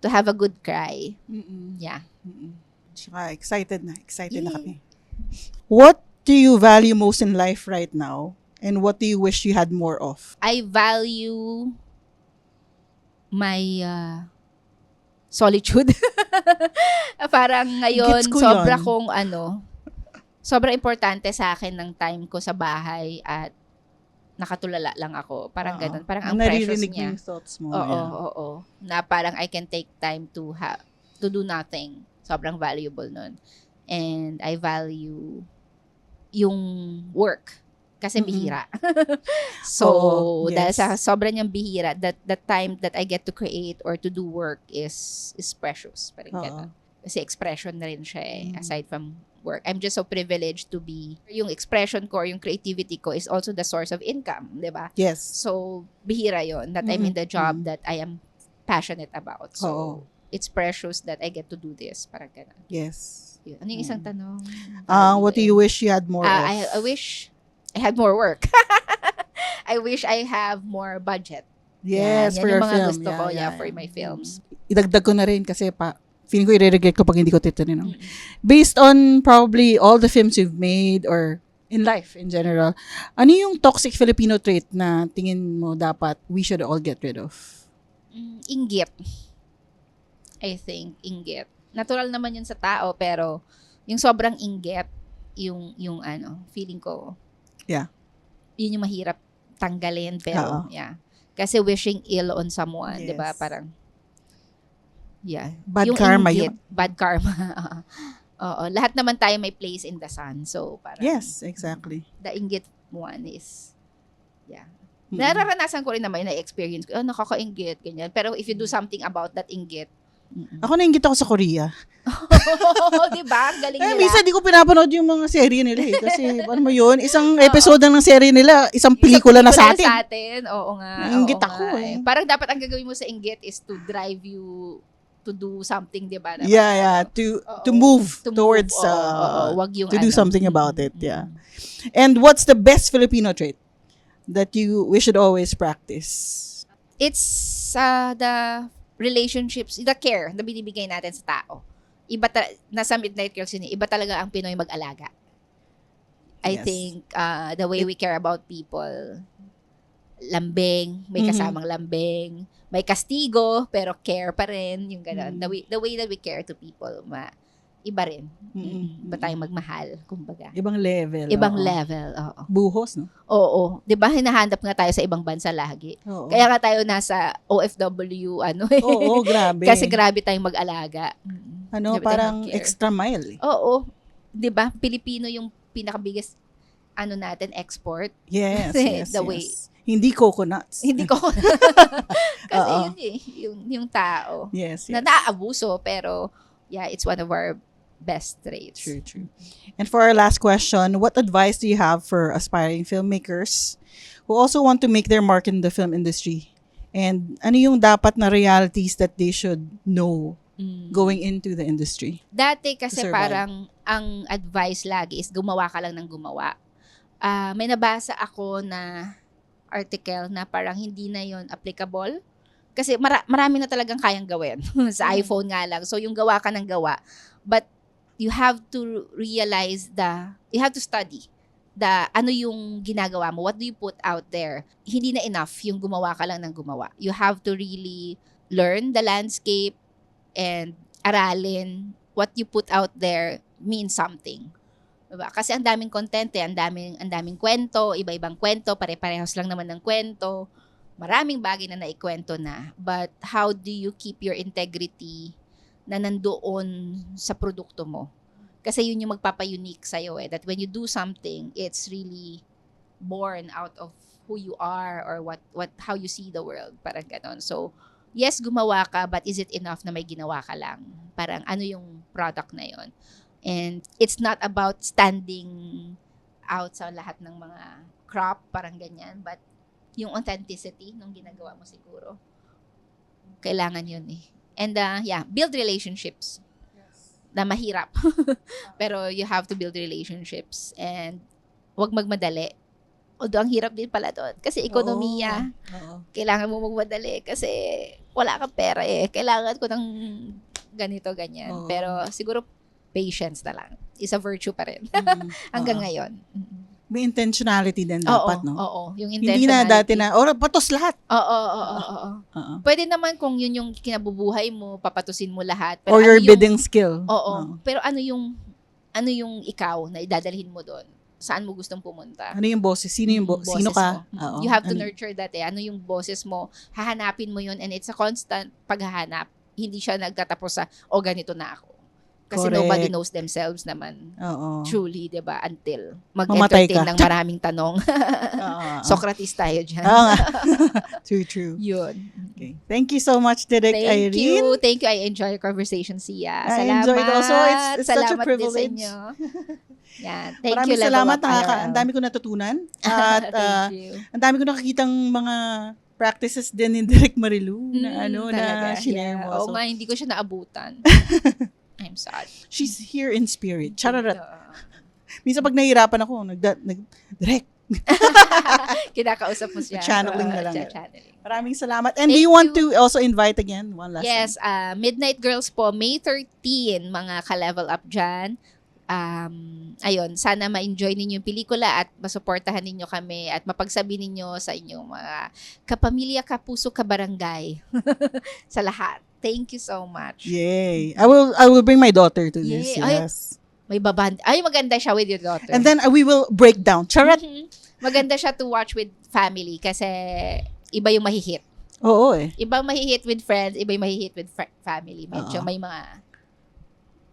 to have a good cry. Yeah. Tsaka excited na Yay. kami. What do you value most in life right now? And what do you wish you had more of? I value my solitude. Parang ngayon, Gets ko sobra yun. kong sobra importante sa akin ng time ko sa bahay at nakatulala lang ako. Parang ganun. Parang ang precious Naririnig niya. yung thoughts mo. Oo. Na parang I can take time to do nothing. Sobrang valuable nun. And I value yung work. Kasi bihira. So, Oo, yes. dahil sa sobrang niyang bihira, that time that I get to create or to do work is precious. Parang Oo. ganun. Kasi expression na rin siya aside from work. I'm just so privileged to be, yung expression ko or yung creativity ko is also the source of income, di ba? Yes. So, bihira yon that I'm in the job that I am passionate about. So, Oo. it's precious that I get to do this. Parang ganun. Yes. Yun. Ano yung isang tanong? What do you wish you had more of? I wish I had more work. I wish I have more budget. Yes, Yan for yung your mga film. gusto ko, for my films. Idagdag ko na rin kasi feeling ko i-regret ko pag hindi ko titinanong. Based on probably all the films you've made or in life in general, ano yung toxic Filipino trait na tingin mo dapat we should all get rid of? Inggit. I think, inggit. Natural naman yun sa tao, pero yung sobrang inggit, yung ano, feeling ko. Yeah. Yun yung mahirap tanggalin, pero Oo. yeah. Kasi wishing ill on someone, Yes. 'di ba? Parang yeah. Bad Yung karma inggit, yun. bad karma. Oo, lahat naman tayo may place in the sun. So parang Yes, exactly. the inggit one is yeah. Mm-mm. Nararanasan ko rin naman, na-experience ko, nakaka-inggit, ganyan. Pero if you do something about that inggit, Ako nainggit ako sa Korea. di ba? Ang galing Eh, nila. minsan di ko pinapanood yung mga serye nila eh. Kasi, ano mo yun, isang episode lang ng serye nila, isang pelikula na sa atin. Oo nga. Nainggit oo ako nga eh. Parang dapat ang gagawin mo sa inggit is to drive you to do something, di ba? Yeah. To move towards, wag yung to do ano. something about it. Yeah. And what's the best Filipino trait that we should always practice? It's the relationships, the care na binibigay natin sa tao. Nasa Midnight Girls yun, iba talaga ang Pinoy mag-alaga. I Yes. think the way we care about people, lambing, may kasamang lambing, may kastigo, pero care pa rin, yung gano'n. The way that we care to people, iba rin. Iba tayong magmahal, kumbaga. Ibang level. Ibang oo. level, oo. Buhos, no? Oo. Di ba, hinahanap nga tayo sa ibang bansa lagi. Oo. Kaya nga tayo nasa OFW, ano eh. Oo, grabe. Kasi grabe tayong mag-alaga. Ano, Grabe parang tayong care. extra mile. Eh. Oo. 'Di ba? Pilipino yung pinaka-biggest ano natin export. Yes, Kasi yes, the yes. way. Hindi coconuts. Hindi ko kasi Oo. yun eh, yung tao Yes, yes. na naaabuso, pero yeah, it's one of our best traits. True. And for our last question, what advice do you have for aspiring filmmakers who also want to make their mark in the film industry? And ano yung dapat na realities that they should know going into the industry? Dati kasi To survive. parang ang advice lagi is gumawa ka lang ng gumawa. May nabasa ako na article na parang hindi na yon applicable. Kasi marami na talagang kayang gawin. Sa iPhone nga lang. So yung gawa ka ng gawa. But you have to realize you have to study ano yung ginagawa mo. What do you put out there? Hindi na enough yung gumawa ka lang ng gumawa. You have to really learn the landscape and aralin what you put out there means something. Diba? Kasi ang daming content ang daming kwento, iba-ibang kwento, pare-parehas lang naman ng kwento. Maraming bagay na naikwento na. But how do you keep your integrity na nandoon sa produkto mo? Kasi yun yung magpapa-unique sa'yo eh. That when you do something, it's really born out of who you are or how you see the world. Parang ganon. So, yes, gumawa ka, but is it enough na may ginawa ka lang? Parang ano yung product na yon? And it's not about standing out sa lahat ng mga crop, parang ganyan. But yung authenticity nung ginagawa mo siguro, kailangan yun eh. And build relationships. Na mahirap. Pero you have to build relationships. And huwag magmadali. Although ang hirap din pala doon. Kasi ekonomiya, Oo. kailangan mo magmadali. Kasi wala kang pera eh. Kailangan ko ng ganito, ganyan. Oo. Pero siguro patience na lang. Is a virtue pa rin. Hanggang ngayon. May intentionality din dapat, no? Oo. Yung Hindi na dati na, patos lahat. Oo. Oo. Pwede naman kung yun yung kinabubuhay mo, papatusin mo lahat. Pero Or ano your yung- bidding skill. Oo. Pero ano yung ikaw na idadalhin mo doon? Saan mo gustong pumunta? Ano yung boses? Sino yung Boses sino ka? mo. Oo. You have to Ano- nurture that eh. Ano yung boses mo? Hahanapin mo yun and it's a constant paghahanap. Hindi siya nagtatapos sa, ganito na ako. Kasi Correct. nobody knows themselves naman. Oo. Truly, di ba? Until Mamatay mag-entertain ka. ng maraming tanong. Oo. Socrates tayo dyan. Oo nga. True. Yun. Okay. Thank you so much, Direk Thank Irene. you. Thank you. I enjoy your conversation, Sia. I Salamat. enjoyed also. It's such a Salamat din sa privilege. inyo. Yan. Thank Maraming you, Level salamat. Up IRL. Ang dami ko natutunan. At Thank you. ang dami ko nakikitang mga practices din ni Direk Marilu na Talaga. na shinare mo. Oo So, nga, hindi ko siya naabutan. I'm sad. she's here in spirit. Chararat. Minsan pag nahihirapan ako, Direk, Kinakausap mo siya. Channeling na lang. Channeling. maraming salamat. And do Thank you want you. to also invite again one last Yes, time? Midnight Girls po, May 13, mga ka-level up dyan. Ayun, sana ma-enjoy ninyo yung pelikula at masuportahan ninyo kami at mapagsabi ninyo sa inyong mga kapamilya, kapuso, kabarangay. Sa lahat. Thank you so much. Yay. I will bring my daughter to this. Yay. Ay, Yes. may baband. Ay, maganda siya with your daughter. And then we will break down. Charot! Mhm. Maganda siya to watch with family kasi iba yung mahihit. Oo eh. Iba mahihit with friends, iba yung mahihit with family. Medyo may mga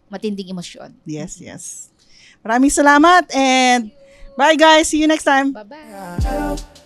matinding emosyon. Yes, yes. Maraming salamat and bye guys. See you next time. Bye-bye.